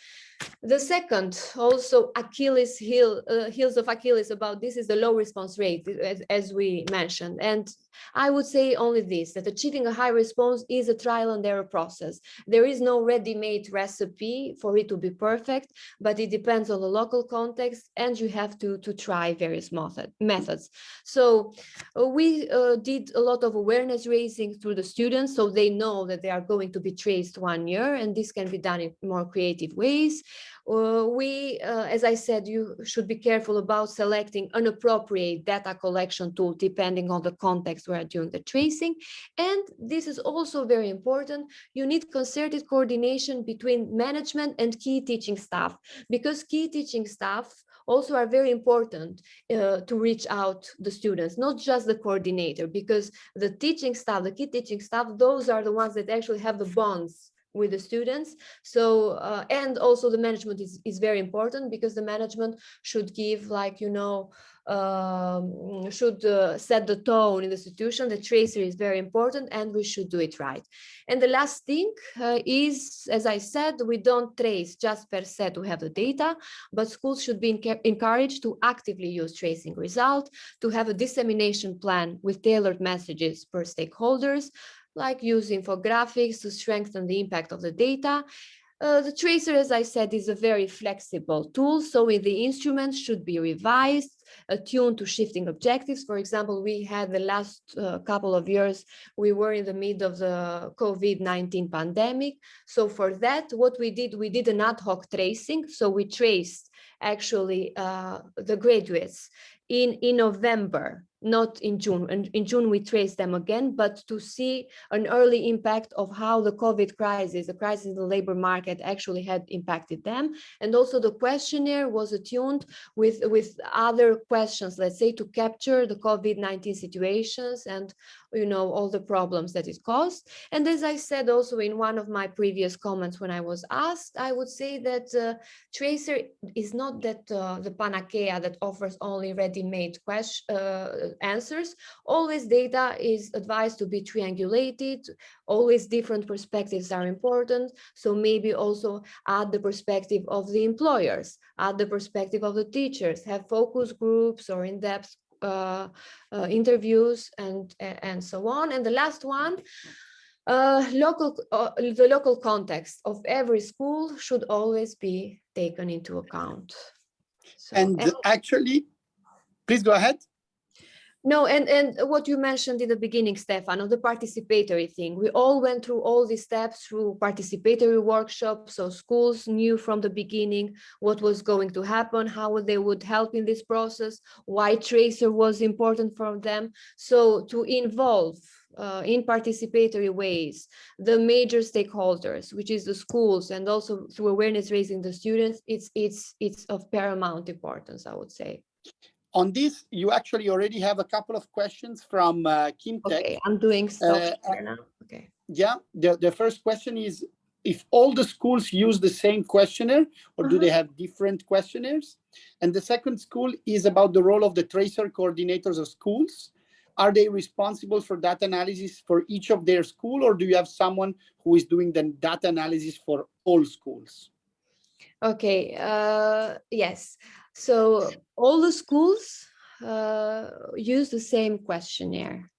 The second, also heels of Achilles about this is the low response rate, as we mentioned. And I would say only this, that achieving a high response is a trial and error process. There is no ready-made recipe for it to be perfect, but it depends on the local context, and you have to try various methods. So we did a lot of awareness raising through the students, so they know that they are going to be traced 1 year, and this can be done in more creative ways. As I said, you should be careful about selecting inappropriate data collection tool depending on the context where doing the tracing. And this is also very important. You need concerted coordination between management and key teaching staff, because key teaching staff also are very important to reach out the students, not just the coordinator, because the teaching staff, the key teaching staff, those are the ones that actually have the bonds with the students. So and also the management is very important, because the management should give, like, you know, should set the tone in the institution. The tracer is very important, and we should do it right. And the last thing is, as I said, we don't trace just per se to have the data, but schools should be encouraged to actively use tracing result, to have a dissemination plan with tailored messages per stakeholders, like use infographics to strengthen the impact of the data. The tracer, as I said, is a very flexible tool, so the instruments should be revised, attuned to shifting objectives. For example, we had the last couple of years, we were in the mid of the COVID-19 pandemic. So for that, what we did an ad hoc tracing. So we traced actually the graduates in November, not in June. And in June, we traced them again, but to see an early impact of how the COVID crisis, the crisis in the labor market actually had impacted them. And also the questionnaire was attuned with other questions, let's say, to capture the COVID-19 situations and, you know, all the problems that it caused. And as I said also in one of my previous comments when I was asked, I would say that tracer is not that the panacea that offers only ready-made answers. Always data is advised to be triangulated. Always different perspectives are important. So maybe also add the perspective of the employers, add the perspective of the teachers, have focus groups or in-depth interviews and so on. And the last one, the local context of every school should always be taken into account. So, and actually, please go ahead. No, and what you mentioned in the beginning, Stefano, the participatory thing. We all went through all these steps through participatory workshops. So schools knew from the beginning what was going to happen, how they would help in this process, why tracer was important for them. So to involve in participatory ways the major stakeholders, which is the schools, and also through awareness raising the students, it's of paramount importance, I would say. On this, you actually already have a couple of questions from Kim Tech. Okay, I'm doing stuff here now. Okay. Yeah, the first question is if all the schools use the same questionnaire, or do they have different questionnaires? And the second school is about the role of the tracer coordinators of schools. Are they responsible for data analysis for each of their school, or do you have someone who is doing the data analysis for all schools? Okay, yes. So all the schools use the same questionnaire.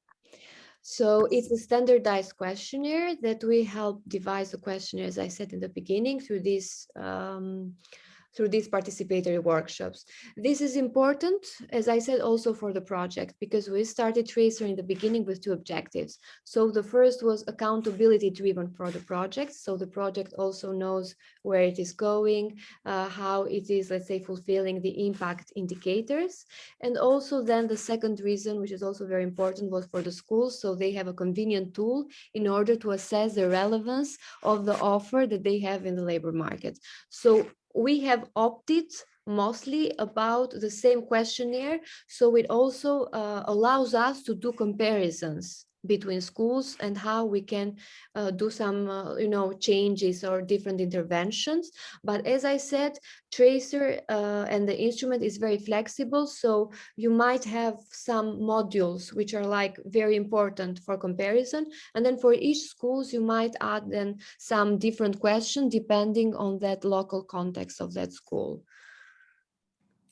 So it's a standardized questionnaire that we help devise the questionnaire, as I said in the beginning, through these participatory workshops. This is important, as I said, also for the project, because we started Tracer in the beginning with 2 objectives. So the first was accountability driven for the project. So the project also knows where it is going, how it is, let's say, fulfilling the impact indicators. And also then the second reason, which is also very important, was for the schools. So they have a convenient tool in order to assess the relevance of the offer that they have in the labor market. So we have opted mostly about the same questionnaire, so it also allows us to do comparisons between schools and how we can do some, changes or different interventions. But as I said, Tracer and the instrument is very flexible. So you might have some modules which are like very important for comparison. And then for each schools, you might add then some different questions depending on that local context of that school.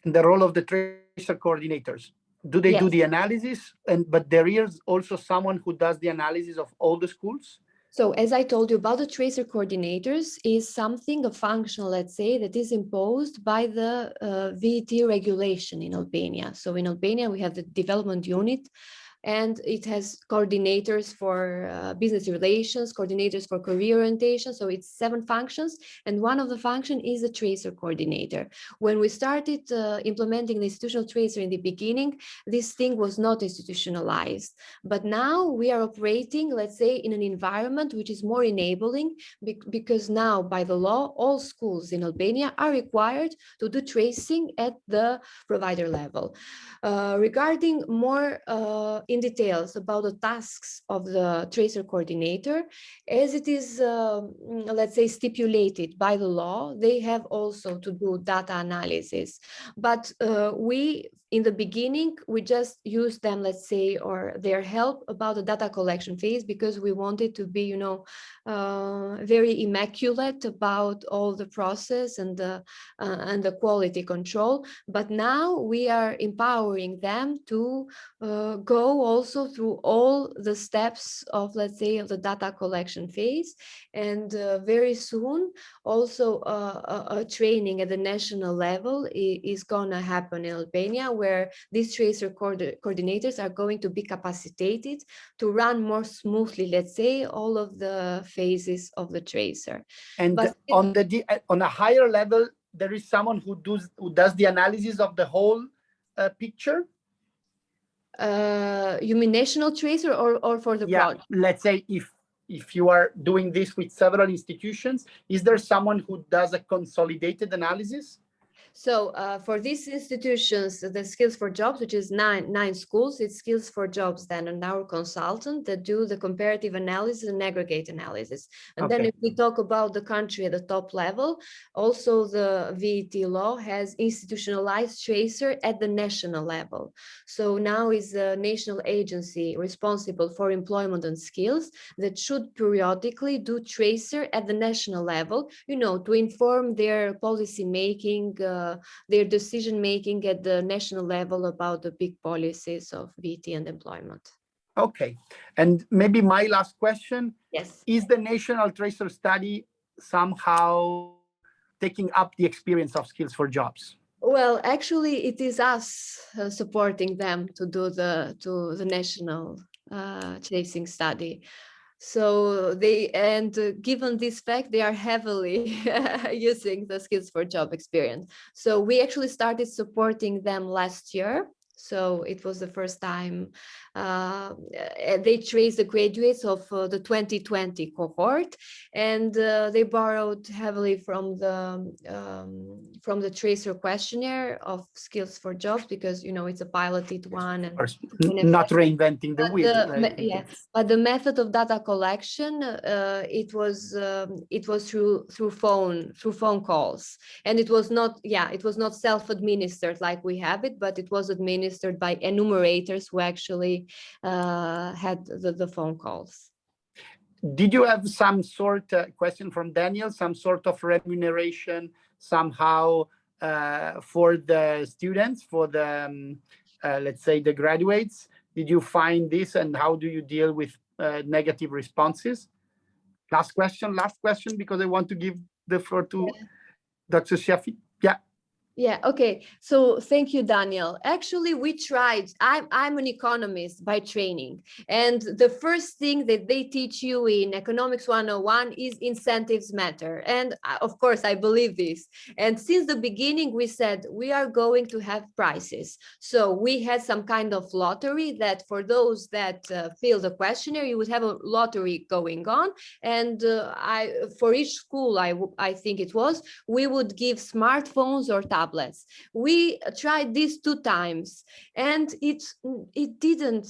And the role of the Tracer coordinators. Do they do Yes. the analysis? But there is also someone who does the analysis of all the schools? So as I told you about the Tracer coordinators is something, a function, let's say, that is imposed by the VET regulation in Albania. So in Albania, we have the development unit, and it has coordinators for business relations, coordinators for career orientation. So it's 7 functions, and one of the function is a Tracer coordinator. When we started implementing the institutional Tracer in the beginning, this thing was not institutionalized. But now we are operating, let's say, in an environment which is more enabling, because now by the law, all schools in Albania are required to do tracing at the provider level. Regarding more in details about the tasks of the Tracer coordinator, as it is, let's say, stipulated by the law, they have also to do data analysis. But in the beginning, we just used them, let's say, or their help about the data collection phase, because we wanted to be, very immaculate about all the process and the quality control. But now we are empowering them to go also through all the steps of, let's say, of the data collection phase. And very soon also a training at the national level is gonna happen in Albania, where these Tracer coordinators are going to be capacitated to run more smoothly, let's say, all of the phases of the Tracer. And But on a higher level, there is someone who does the analysis of the whole picture? You mean national Tracer or for the project? Let's say if you are doing this with several institutions, is there someone who does a consolidated analysis? So for these institutions, the Skills for Jobs, which is nine schools, it's Skills for Jobs then, and our consultant that do the comparative analysis and aggregate analysis. And then if we talk about the country at the top level, also the VET law has institutionalized Tracer at the national level. So now is a national agency responsible for employment and skills that should periodically do Tracer at the national level, to inform their policy making, their decision making at the national level about the big policies of VET and employment. Okay, and maybe my last question. Yes. Is the National Tracer Study somehow taking up the experience of Skills for Jobs? Well, actually, it is us supporting them to do the national tracing study. So given this fact, they are heavily using the Skills for Job experience. So we actually started supporting them last year. So it was the first time they traced the graduates of the 2020 cohort, and they borrowed heavily from the Tracer questionnaire of Skills for Jobs, because it's a piloted one. And not reinventing the wheel. Yes, but the method of data collection, it was through phone calls, and it was not self-administered like we have it, but it was administered by enumerators who actually had the phone calls. Did you have some sort of question from Daniel, some sort of remuneration somehow for the students, for the, let's say, the graduates? Did you find this, and how do you deal with negative responses? Last question, because I want to give the floor to Dr. Shafi. Yeah, okay. So thank you, Daniel. Actually, we tried. I'm an economist by training. And the first thing that they teach you in Economics 101 is incentives matter. And of course, I believe this. And since the beginning, we said we are going to have prices. So we had some kind of lottery that for those that fill the questionnaire, you would have a lottery going on. And for each school, I think it was, we would give smartphones or tablets. tablets. We tried this 2 times, and it didn't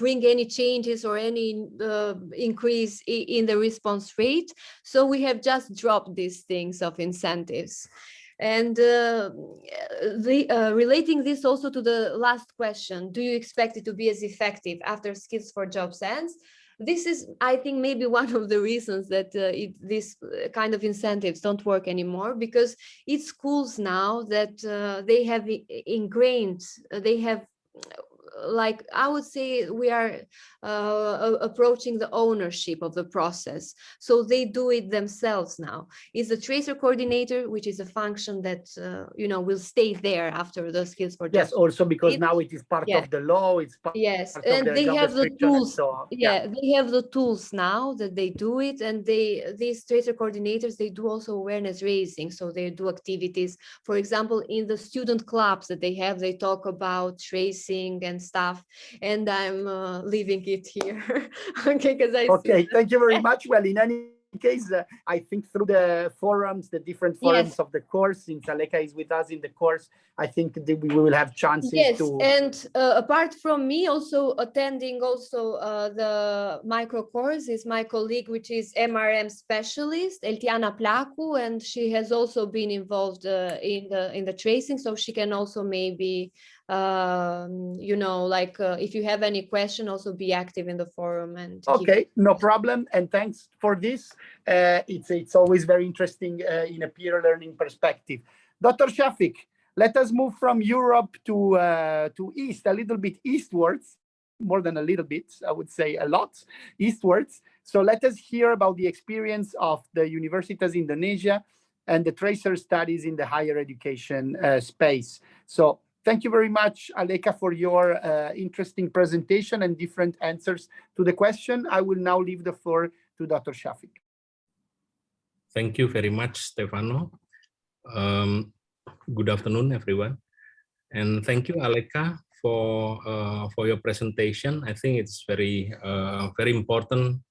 bring any changes or any increase in the response rate. So we have just dropped these things of incentives. And relating this also to the last question, do you expect it to be as effective after Skills for Jobs ends? This is, I think, maybe one of the reasons that this kind of incentives don't work anymore, because it's schools now that they have ingrained, they have, like, I would say we are approaching the ownership of the process. So they do it themselves now. It's a tracer coordinator, which is a function that, will stay there after the Skills for Jobs. Yes, also because now it is part of the law. It's part and of they job have the description, tools. so, They have the tools now that they do it, and these tracer coordinators, they do also awareness raising. So they do activities, for example, in the student clubs that they have, they talk about tracing and stuff, and I'm leaving it here. Okay, because thank you very much. Well, in any case, I think through the forums, the different forums of the course, since Aleka is with us in the course, I think that we will have chances to. And apart from me also attending the micro course is my colleague, which is MRM specialist, Eltiana Placu, and she has also been involved in the tracing, so she can also maybe if you have any question, also be active in the forum. And okay, no problem, and thanks for this. It's always very interesting in a peer learning perspective. Dr. Shafik, let us move from Europe to East, a little bit eastwards, more than a little bit, I would say a lot eastwards. So let us hear about the experience of the Universitas Indonesia and the tracer studies in the higher education space. So thank you very much, Aleka, for your interesting presentation and different answers to the question. I will now leave the floor to Dr. Shafik. Thank you very much, Stefano. Good afternoon, everyone. And thank you, Aleka, for your presentation. I think it's very important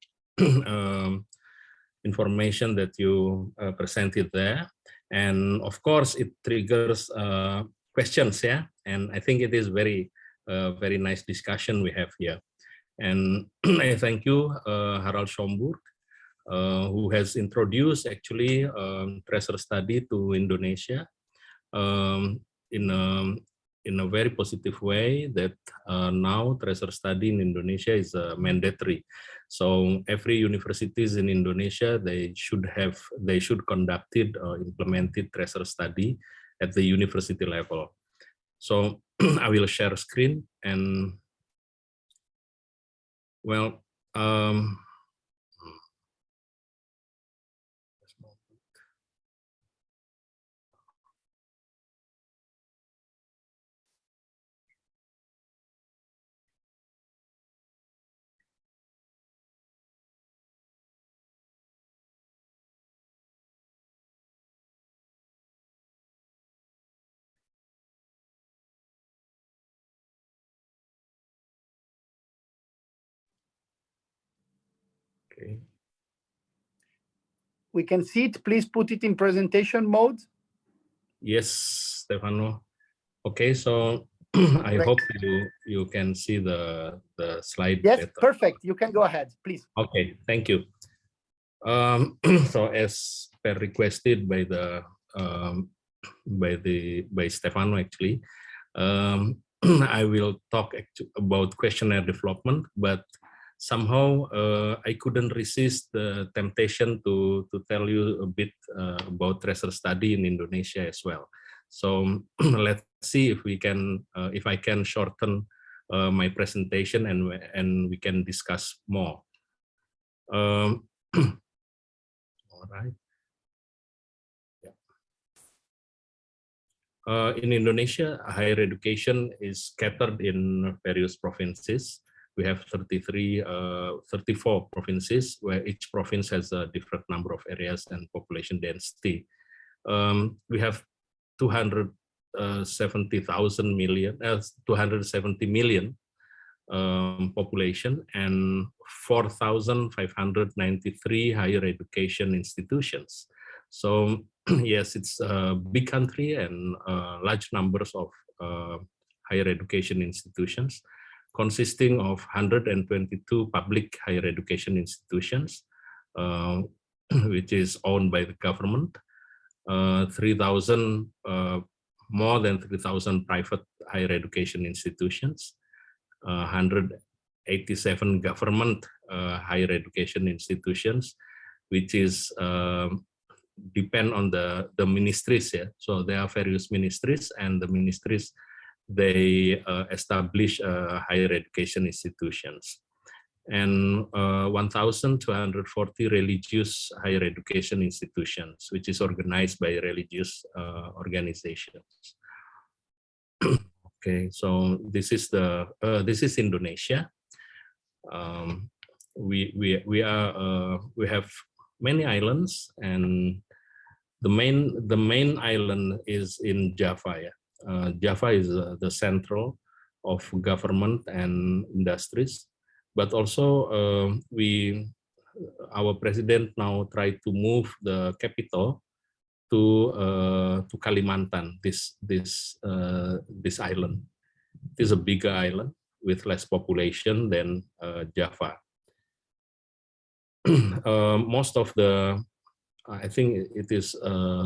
information that you presented there. And of course, it triggers questions, and I think it is very nice discussion we have here. And I thank you, Harald Schomburg, who has introduced actually tracer study to Indonesia in a very positive way, that now tracer study in Indonesia is mandatory. So every universities in Indonesia, they should conducted or implemented tracer study at the university level. So I will share screen, and well, okay. We can see it. Please put it in presentation mode. Yes, Stefano. Okay, so I hope you can see the slide. Yes, better. perfect. You can go ahead, please. Okay, thank you. So as per requested by Stefano, actually, I will talk about questionnaire development, but somehow I couldn't resist the temptation to tell you a bit about tracer study in Indonesia as well. So let's see if we can, if I can shorten my presentation and we can discuss more. All right. In Indonesia, higher education is scattered in various provinces. We have 34 provinces, where each province has a different number of areas and population density. We have 270 million population and 4,593 higher education institutions. So yes, it's a big country and large numbers of higher education institutions, consisting of 122 public higher education institutions, which is owned by the government, 3,000, more than 3,000 private higher education institutions, 187 government higher education institutions, which is depend on the ministries. Yeah? So there are various ministries, and the ministries, they establish higher education institutions. And 1,240 religious higher education institutions, which is organized by religious organizations. Okay, so this is the this is Indonesia. We have many islands, and the main island is in Java. Yeah? Java is the central of government and industries, but also our president now try to move the capital to Kalimantan, this island. It is a bigger island with less population than Java. Most of the, I think it is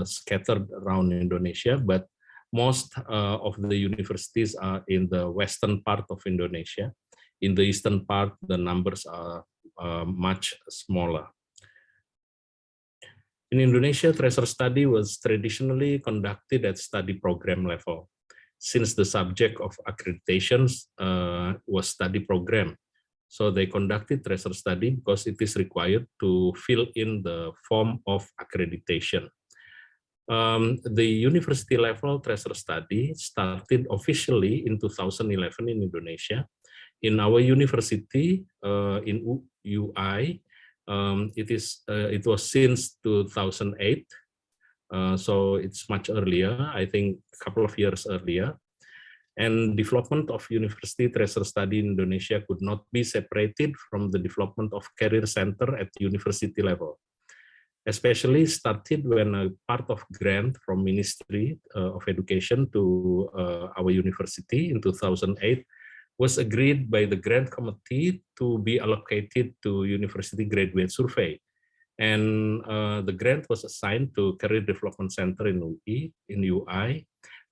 scattered around Indonesia, but most of the universities are in the western part of Indonesia. In the eastern part, the numbers are much smaller. In Indonesia, TRACER study was traditionally conducted at study program level, since the subject of accreditations was study program. So they conducted TRACER study because it is required to fill in the form of accreditation. The university level TRACER study started officially in 2011 in Indonesia. In our university, in UI, it was since 2008, so it's much earlier, I think a couple of years earlier. And development of university TRACER study in Indonesia could not be separated from the development of career center at university level. Especially started when a part of grant from Ministry of Education to our university in 2008 was agreed by the grant committee to be allocated to University Graduate Survey. And the grant was assigned to Career Development Center in UI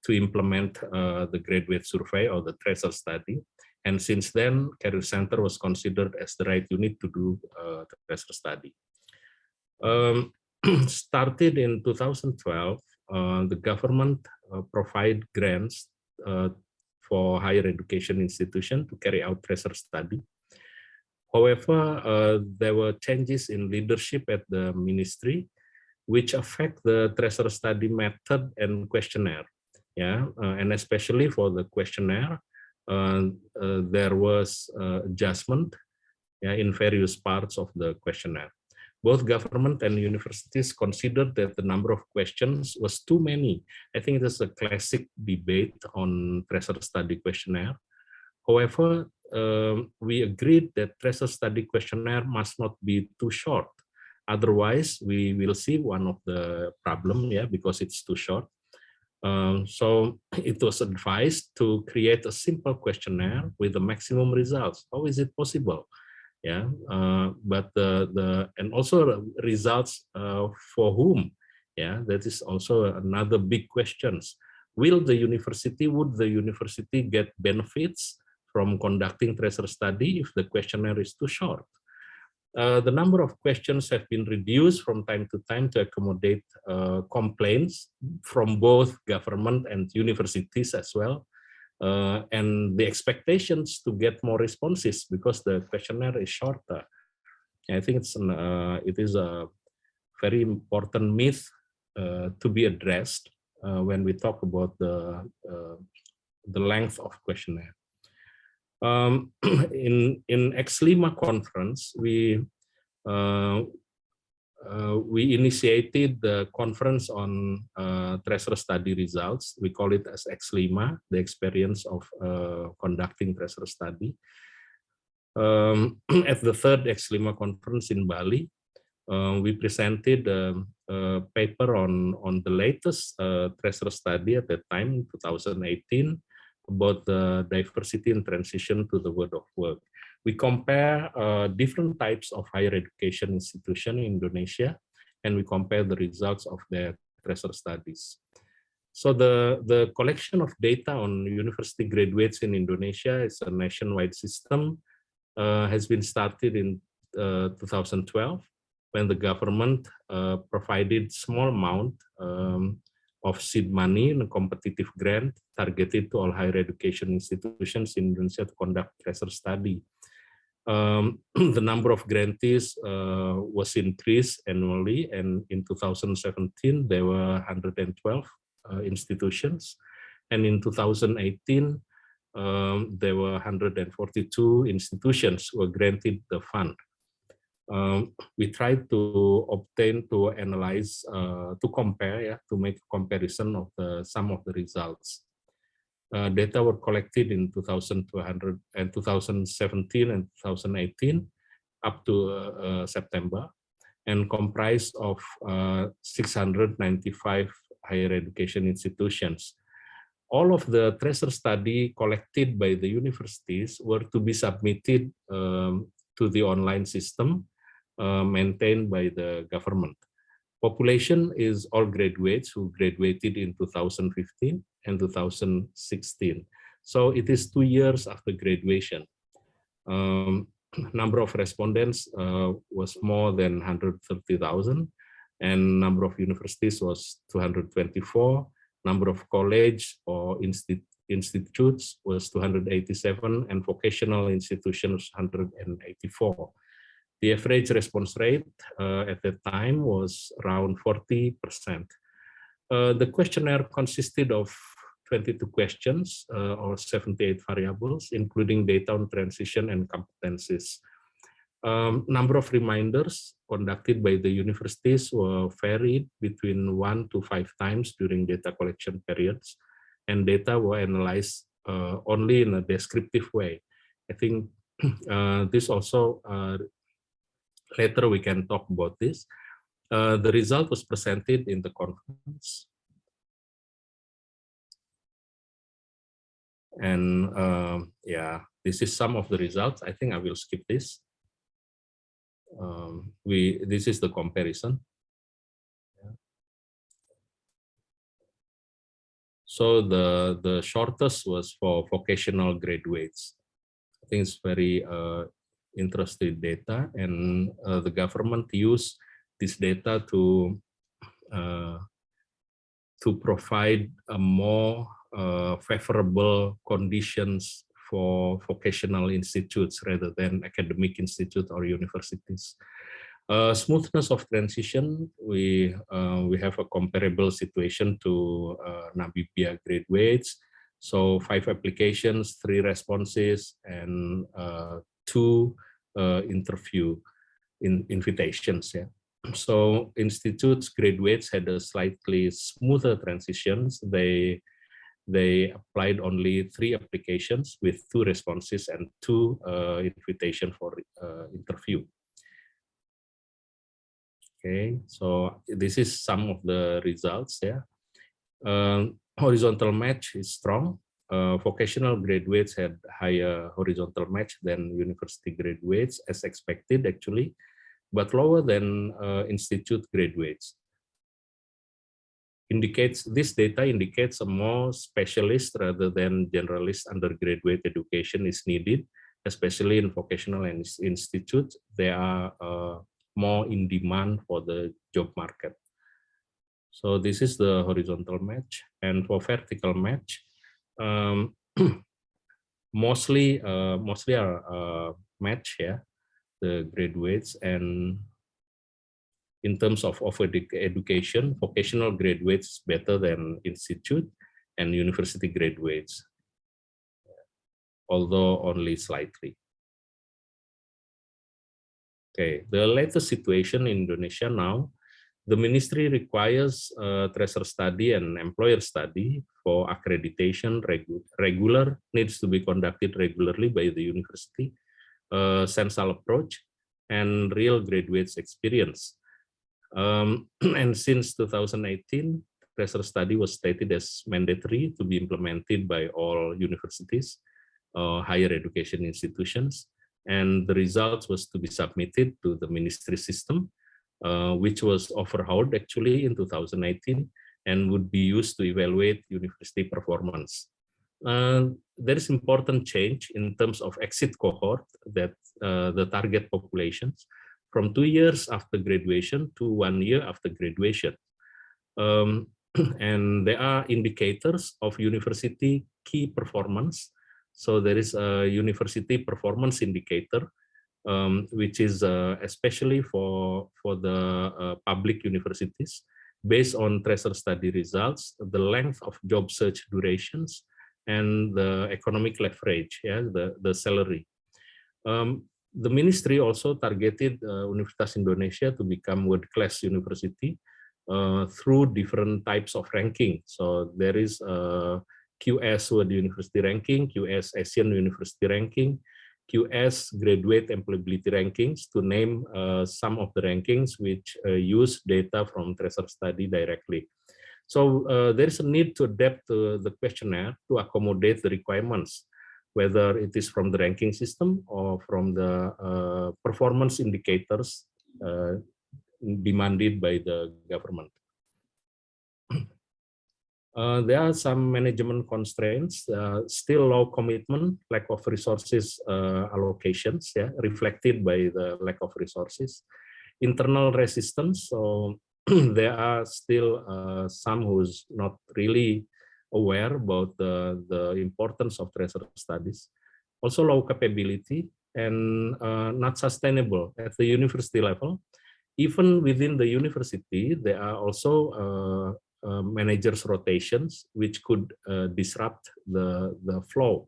to implement the Graduate Survey or the TRACER study. And since then, Career Center was considered as the right unit to do the TRACER study. Started in 2012, the government provide grants for higher education institution to carry out TRACER study. However, there were changes in leadership at the ministry, which affect the TRACER study method and questionnaire. Yeah, and especially for the questionnaire, there was adjustment, yeah, in various parts of the questionnaire. Both government and universities considered that the number of questions was too many. I think it is a classic debate on TRACER study questionnaire. However, we agreed that TRACER study questionnaire must not be too short. Otherwise, we will see one of the problem, yeah, because it's too short. So it was advised to create a simple questionnaire with the maximum results. How is it possible? Yeah, but and also results for whom? Yeah, that is also another big questions. Would the university get benefits from conducting TRACER study if the questionnaire is too short? The number of questions have been reduced from time to time to accommodate complaints from both government and universities as well. And the expectations to get more responses because the questionnaire is shorter. I think it is a very important myth to be addressed when we talk about the length of questionnaire. In X5 conference, we initiated the conference on TRACER study results. We call it as X5, the experience of conducting TRACER study. At the third X5 conference in Bali, we presented a paper on the latest TRACER study at that time, in 2018, about the diversity and transition to the world of work. We compare different types of higher education institutions in Indonesia, and we compare the results of their TRACER studies. So the collection of data on university graduates in Indonesia is a nationwide system, has been started in 2012, when the government provided small amount of seed money in a competitive grant targeted to all higher education institutions in Indonesia to conduct TRACER study. The number of grantees was increased annually, and in 2017 there were 112 institutions, and in 2018 there were 142 institutions who were granted the fund. We tried to obtain, to analyze, to compare, to make a comparison of some of the results. Data were collected in 2017 and 2018 up to September, and comprised of 695 higher education institutions. All of the TRACER study collected by the universities were to be submitted to the online system maintained by the government. Population is all graduates who graduated in 2015 and 2016. So it is 2 years after graduation. Number of respondents was more than 130,000, and number of universities was 224. Number of college or institutes was 287, and vocational institutions 184. The average response rate at that time was around 40%. The questionnaire consisted of 22 questions or 78 variables, including data on transition and competencies. Number of reminders conducted by the universities were varied between 1 to 5 times during data collection periods, and data were analyzed only in a descriptive way. I think this also, later we can talk about this. The result was presented in the conference. And yeah, this is some of the results. I think I will skip this. This is the comparison. So the shortest was for vocational graduates. I think it's very interesting data, and the government used this data to provide a more favorable conditions for vocational institutes rather than academic institutes or universities. Smoothness of transition, we have a comparable situation to Namibia graduates. So 5 applications, 3 responses, and 2 interview invitations. Yeah. So institutes graduates had a slightly smoother transitions. They applied only 3 applications with 2 responses and 2 invitation for interview. Okay, so this is some of the results. Yeah, horizontal match is strong. Vocational graduates had higher horizontal match than university graduates, as expected actually, but lower than institute graduates. This data indicates a more specialist rather than generalist undergraduate education is needed, especially in vocational institutes. They are more in demand for the job market. So this is the horizontal match, and for vertical match, mostly are match here, the graduates, and in terms of education, vocational graduates better than institute and university graduates, although only slightly. Okay, the latest situation in Indonesia now, the ministry requires TRACER study and employer study for accreditation. Regular needs to be conducted regularly by the university. Censal approach. and real graduates experience. And since 2018, TRACER study was stated as mandatory to be implemented by all universities, higher education institutions, and the results was to be submitted to the ministry system, which was overhauled actually in 2018 and would be used to evaluate university performance. There is important change in terms of exit cohort, that the target populations from 2 years after graduation to 1 year after graduation. And there are indicators of university key performance. So there is a university performance indicator, which is especially for the public universities, based on TRACER study results, the length of job search durations, and the economic leverage, the salary. The ministry also targeted Universitas Indonesia to become world-class university through different types of ranking. So there is QS World University Ranking, QS Asian University Ranking, QS Graduate Employability Rankings, to name some of the rankings which use data from TRACER study directly. So there is a need to adapt the questionnaire to accommodate the requirements, whether it is from the ranking system or from the performance indicators demanded by the government. There are some management constraints, still low commitment, lack of resources allocations, reflected by the lack of resources. Internal resistance, so there are still some who's not really aware about the importance of TRACER studies. Also low capability and not sustainable at the university level. Even within the university, there are also managers rotations, which could disrupt the flow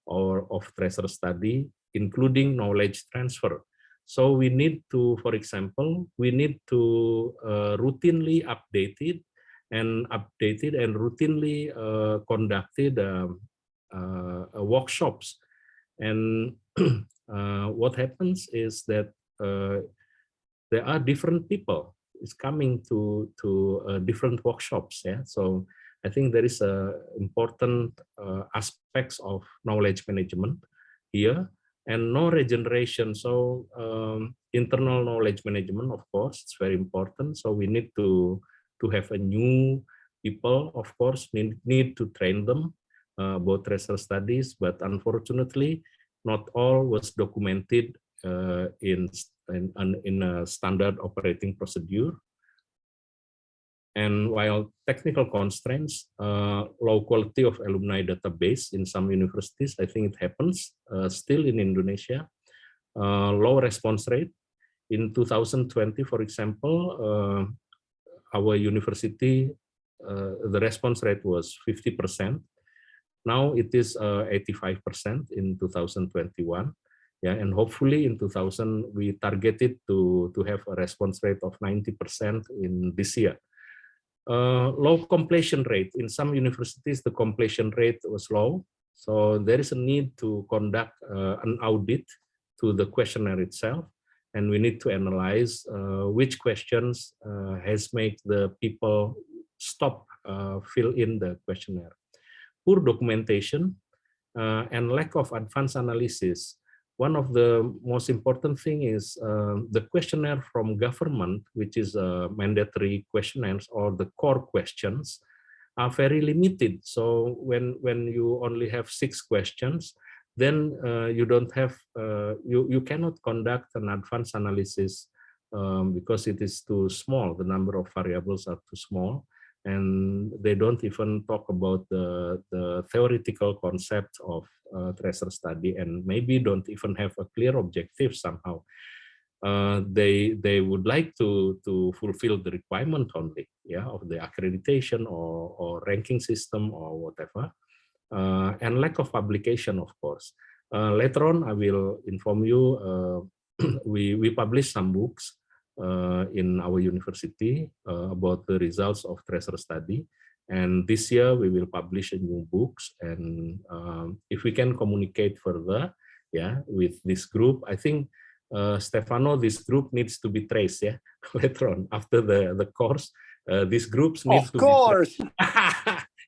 of TRACER study, including knowledge transfer. So we need to, for example, we need to routinely updated and routinely conducted workshops. And what happens is that there are different people is coming to different workshops. So I think there is important aspects of knowledge management here. And no regeneration, so internal knowledge management, of course, it's very important. So we need to have a new people, of course, need to train them about TRACER studies, but unfortunately, not all was documented in a standard operating procedure. And while technical constraints, low quality of alumni database in some universities, I think it happens still in Indonesia. Low response rate. In 2020, for example, our university, the response rate was 50%. Now it is 85% in 2021. And hopefully in 2000, we targeted to have a response rate of 90% in this year. Low completion rate. In some universities, the completion rate was low. So there is a need to conduct an audit to the questionnaire itself. And we need to analyze which questions has made the people stop fill in the questionnaire. Poor documentation and lack of advanced analysis. One of the most important thing is the questionnaire from government, which is mandatory questionnaires or the core questions, are very limited. So when you only have 6 questions, then you don't have, you cannot conduct an advanced analysis because it is too small. The number of variables are too small. And they don't even talk about the theoretical concept of TRACER study, and maybe don't even have a clear objective somehow. They would like to fulfill the requirement only, of the accreditation or ranking system or whatever, and lack of publication, of course. Later on, I will inform you. We publish some books in our university about the results of TRACER study, and this year we will publish a new books. And if we can communicate further, with this group, I think Stefano, this group needs to be traced, yeah, later on after the course. These groups need to be traced.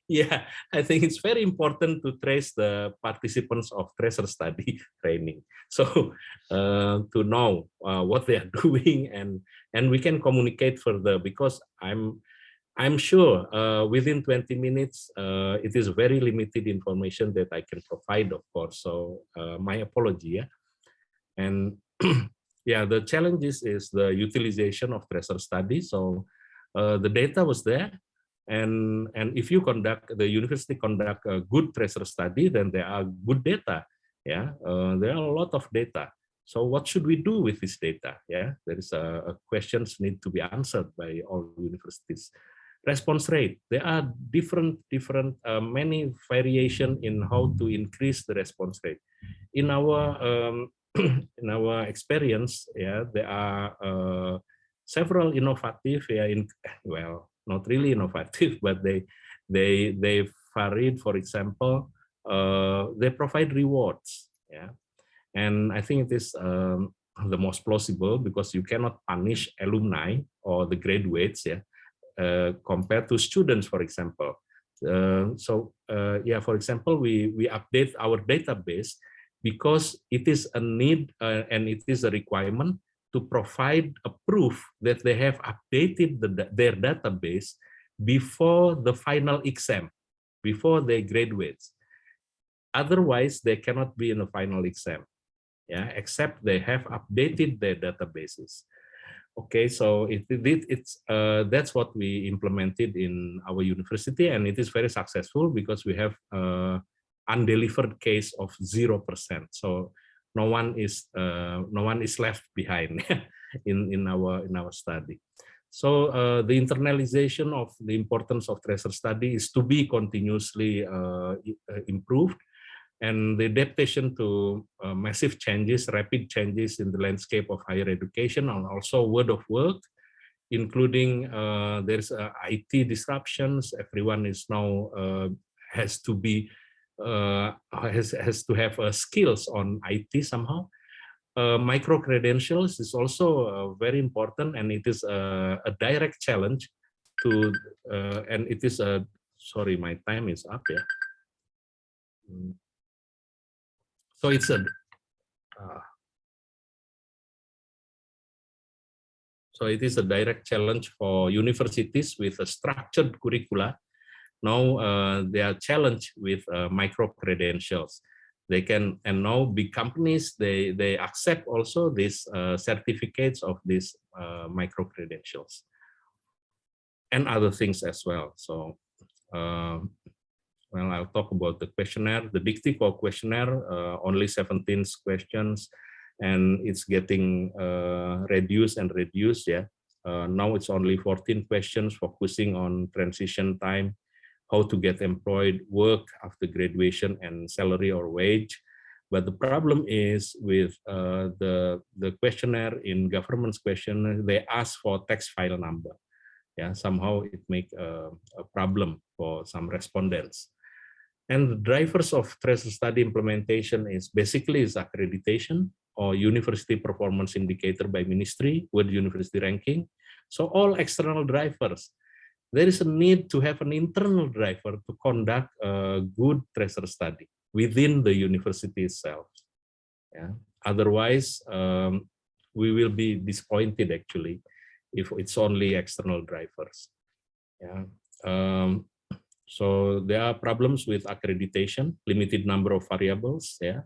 Yeah, I think it's very important to trace the participants of tracer study training. So to know what they are doing, and we can communicate further, because I'm sure within 20 minutes, it is very limited information that I can provide, of course. So my apology, yeah. And yeah, the challenges is the utilization of tracer study. So the data was there. And if you the university conduct a good tracer study, then there are good data. Yeah, there are a lot of data. So what should we do with this data? Yeah, there is a questions need to be answered by all universities. Response rate. There are many variation in how to increase the response rate. In our in our experience, yeah, there are several innovative, yeah, well, not really innovative, but they varied. For example, they provide rewards, yeah, and I think it is the most plausible, because you cannot punish alumni or the graduates, yeah, compared to students, for example. Yeah, for example, we update our database because it is a need and it is a requirement to provide a proof that they have updated their database before the final exam, before they graduate. Otherwise, they cannot be in the final exam, yeah, except they have updated their databases. Okay, so that's what we implemented in our university, and it is very successful because we have undelivered case of 0%. So no one is left behind in our study. So the internalization of the importance of tracer study is to be continuously improved, and the adaptation to massive changes, rapid changes in the landscape of higher education, and also world of work, including there's IT disruptions. Everyone is now has to have skills on IT somehow. Micro credentials is also very important, and it is a direct challenge to, and it is a, sorry, my time is up, yeah. So it's a, so it is a direct challenge for universities with a structured curricula. Now they are challenged with micro credentials. They can, and now big companies, they accept also these certificates of these micro credentials and other things as well. So well, I'll talk about the questionnaire. The Dictico questionnaire, only 17 questions, and it's getting reduced and reduced. Yeah, now it's only 14 questions, focusing on transition time, how to get employed, work after graduation, and salary or wage. But the problem is with the questionnaire in government's questionnaire, they ask for tax file number. Yeah, somehow it make a problem for some respondents. And the drivers of tracer study implementation is basically accreditation or university performance indicator by ministry with university ranking. So all external drivers. There is a need to have an internal driver to conduct a good tracer study within the university itself. Yeah. Otherwise, we will be disappointed actually if it's only external drivers. Yeah. So there are problems with accreditation, limited number of variables, yeah,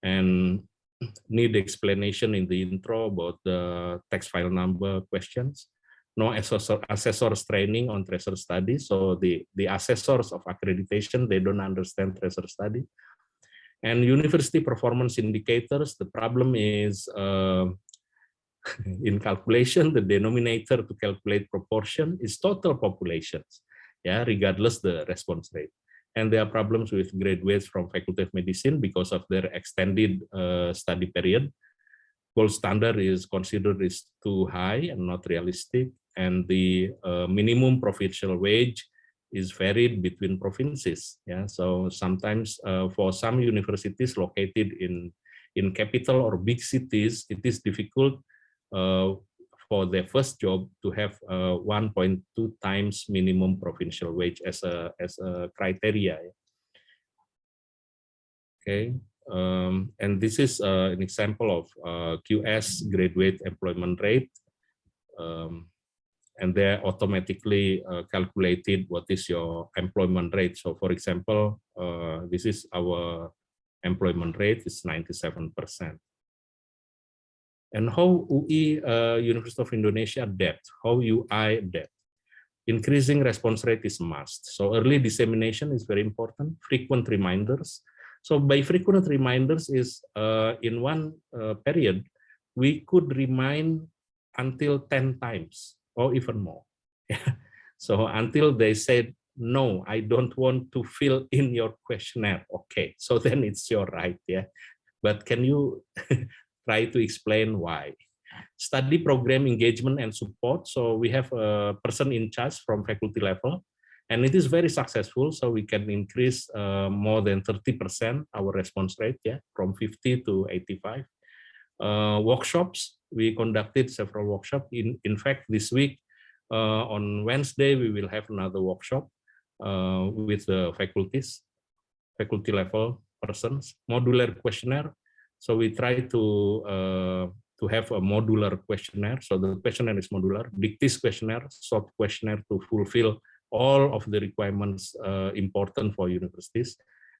and need explanation in the intro about the text file number questions. No assessors training on tracer study, so the assessors of accreditation, they don't understand tracer study. And university performance indicators, the problem is in calculation, the denominator to calculate proportion is total populations, yeah, regardless the response rate. And there are problems with graduates from Faculty of Medicine because of their extended study period. Gold standard is considered is too high and not realistic, and the minimum provincial wage is varied between provinces. Yeah, so sometimes for some universities located in in capital or big cities, it is difficult for their first job to have 1.2 times minimum provincial wage as a criteria. Okay, and this is an example of QS graduate employment rate, and they're automatically calculated what is your employment rate. So, for example, this is our employment rate is 97%. And how UI, University of Indonesia adapt, how UI adapt. Increasing response rate is a must. So early dissemination is very important, frequent reminders. So by frequent reminders is in one period, we could remind until 10 times or even more. So until they said, no, I don't want to fill in your questionnaire. Okay, so then it's your right, yeah. But can you try to explain why? Study program engagement and support. So we have a person in charge from faculty level, and it is very successful. So we can increase more than 30% our response rate, yeah, from 50 to 85. Workshops, we conducted several workshops. In fact, this week on Wednesday, we will have another workshop with the faculty level persons, modular questionnaire. So we try to have a modular questionnaire. So the questionnaire is modular, dictis questionnaire, short questionnaire to fulfill all of the requirements important for universities.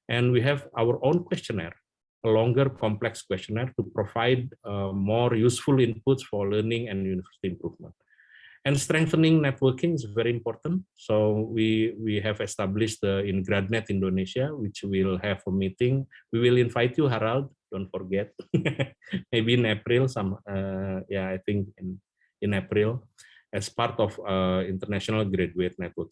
And we have our own questionnaire, a longer complex questionnaire to provide more useful inputs for learning and university improvement. And strengthening networking is very important. So we have established in GradNet Indonesia, which will have a meeting. We will invite you, Harald, don't forget. Maybe in April, yeah, I think in April, as part of International Graduate Network,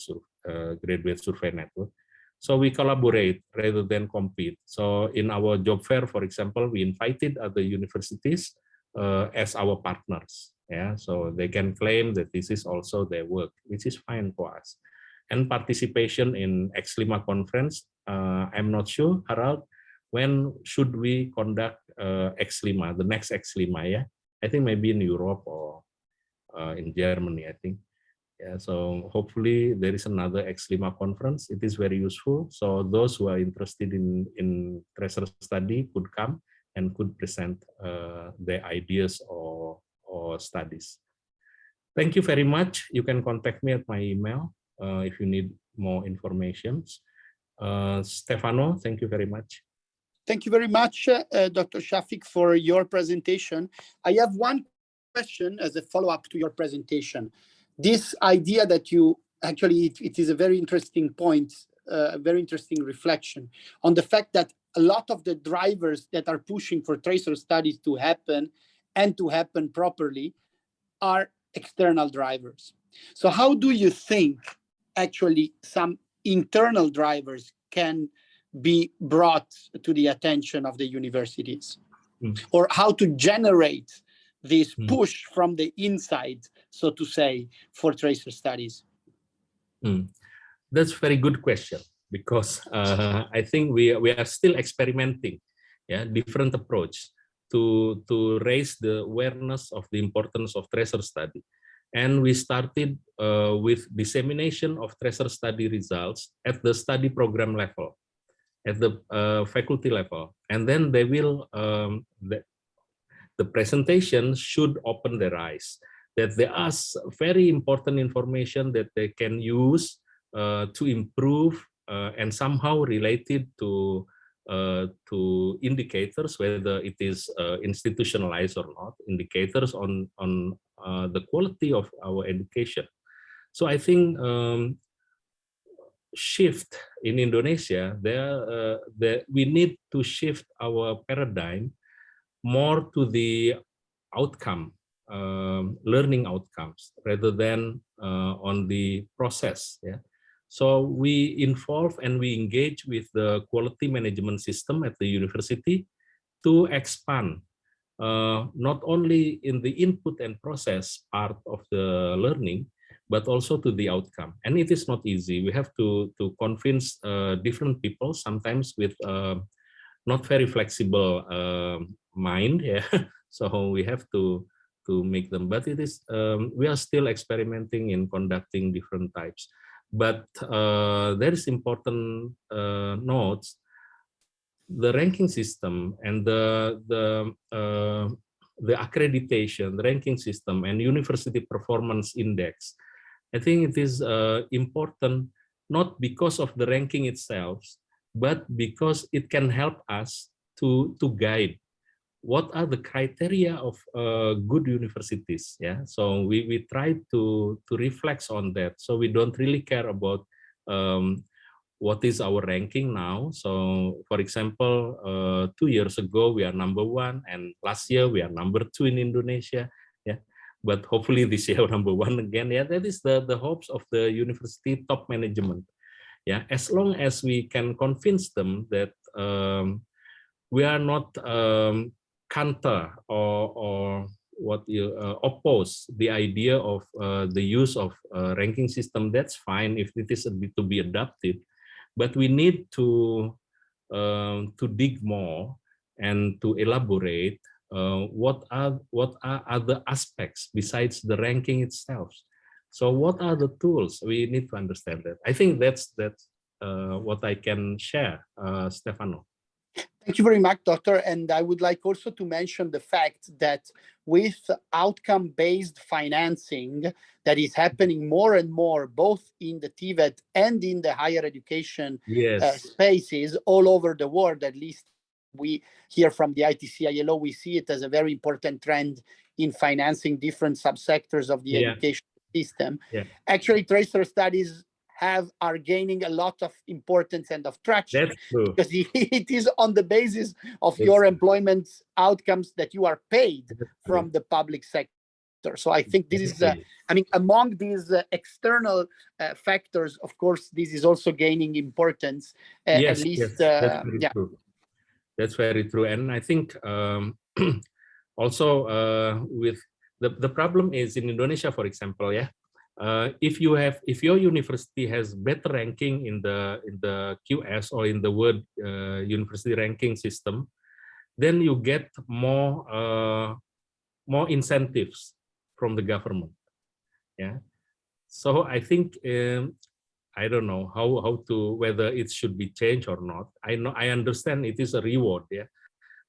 Graduate Survey Network. So we collaborate rather than compete. So in our job fair, for example, we invited other universities as our partners. Yeah, so they can claim that this is also their work, which is fine for us. And participation in X-Lima conference, I'm not sure, Harald, when should we conduct X-Lima, the next X-Lima, yeah? I think maybe in Europe or in Germany, I think. Yeah, so hopefully there is another X-Lima conference. It is very useful. So those who are interested in treasure study could come and could present their ideas or studies. Thank you very much. You can contact me at my email if you need more information. Stefano, thank you very much. Thank you very much, Dr. Shafik, for your presentation. I have one question as a follow-up to your presentation. This idea that you actually, it is a very interesting point, a very interesting reflection on the fact that a lot of the drivers that are pushing for tracer studies to happen and to happen properly are external drivers. So how do you think actually some internal drivers can be brought to the attention of the universities? Or how to generate this push from the inside, so to say, for tracer studies? That's a very good question, because I think we are still experimenting, yeah, different approach to raise the awareness of the importance of tracer study. And we started with dissemination of tracer study results at the study program level, at the faculty level. And then they will, the presentation should open their eyes that there are very important information that they can use to improve and somehow related to indicators, whether it is institutionalized or not, indicators on the quality of our education. So I think shift in Indonesia, we need to shift our paradigm more to the outcome, learning outcomes, rather than on the process. Yeah. So we involve and we engage with the quality management system at the university to expand not only in the input and process part of the learning, but also to the outcome. And it is not easy. We have to convince different people, sometimes with not very flexible mind. Yeah, so we have to make them. But it is we are still experimenting in conducting different types. But there is important notes. The ranking system and the accreditation, the ranking system, and university performance index. I think it is important not because of the ranking itself, but because it can help us to guide what are the criteria of good universities. Yeah, so we try to reflect on that. So we don't really care about what is our ranking now. So for example, 2 years ago we are #1, and last year we are #2 in Indonesia. Yeah, but hopefully this year #1 again. Yeah, that is the hopes of the university top management. Yeah, as long as we can convince them that we are not counter or what you oppose the idea of the use of ranking system, that's fine if it is to be adopted. But we need to dig more and to elaborate what are other aspects besides the ranking itself. So what are the tools? We need to understand that. I think that's what I can share, Stefano. Thank you very much, Doctor. And I would like also to mention the fact that with outcome-based financing that is happening more and more, both in the TVET and in the higher education spaces all over the world, at least we hear from the ITC ILO, we see it as a very important trend in financing different subsectors of the education system. Actually, tracer studies are gaining a lot of importance and of traction. That's true. Because it is on the basis of your employment outcomes that you are paid from the public sector. So I think this is, I mean, among these external factors, of course, this is also gaining importance. At least, that's very true. That's very true. And I think also with the problem is in Indonesia, for example, if your university has better ranking in the QS or in the world university ranking system, then you get more incentives from the government. Yeah, so I think I don't know how to whether it should be changed or not. I understand it is a reward,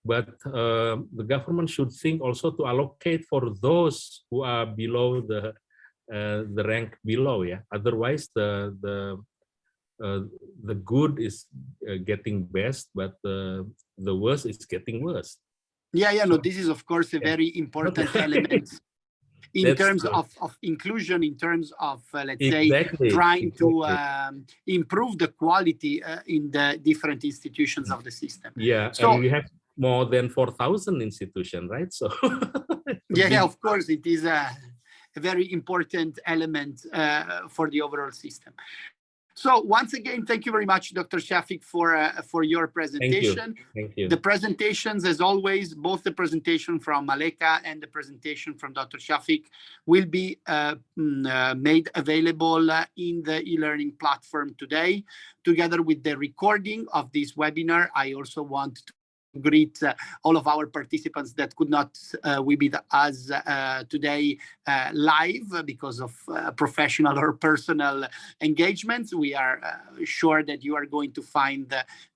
but the government should think also to allocate for those who are below the rank below. Otherwise the good is getting best, but the worst is getting worse. No, this is of course a very important element in terms of inclusion, in terms of let's say trying to improve the quality in the different institutions of the system. So and we have more than 4,000 institutions, right? So of course it is a very important element for the overall system. So once again, thank you very much, Dr. Shafik, for your presentation. Thank you. The presentations, as always, both the presentation from Maleka and the presentation from Dr. Shafik will be made available in the e-learning platform today, together with the recording of this webinar. I also want to greet all of our participants that could not be with us today live because of professional or personal engagements. We are sure that you are going to find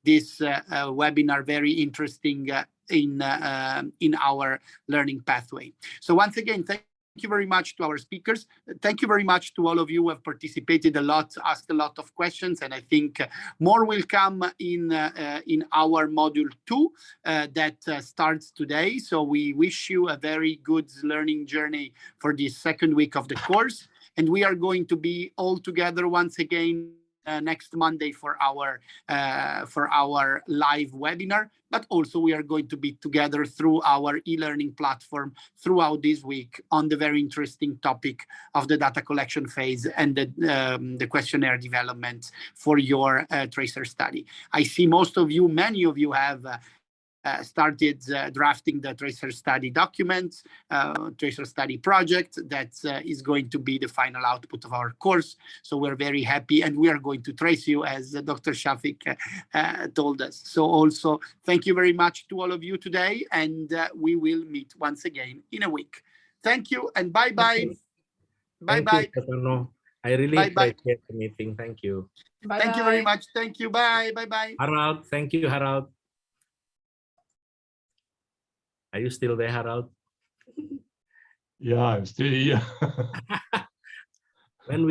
this webinar very interesting in our learning pathway. So once again, thank you very much to our speakers. Thank you very much to all of you who have participated a lot, asked a lot of questions, and I think more will come in our module 2 that starts today. So we wish you a very good learning journey for this second week of the course, and we are going to be all together once again next Monday for our live webinar, but also we are going to be together through our e-learning platform throughout this week on the very interesting topic of the data collection phase and the questionnaire development for your tracer study. I see most of you, many of you have started drafting the tracer study documents, tracer study project that is going to be the final output of our course. So we're very happy, and we are going to trace you, as Dr. Shafik told us. So also, thank you very much to all of you today, and we will meet once again in a week. Thank you, and bye-bye. Thank Bye-bye. you, Stefano. I really Bye-bye. appreciate the meeting. Thank you. Thank you very much. Thank you. Bye. Bye-bye. Harald, thank you, Harald. Are you still there, Harald? Yeah, I'm still here. When will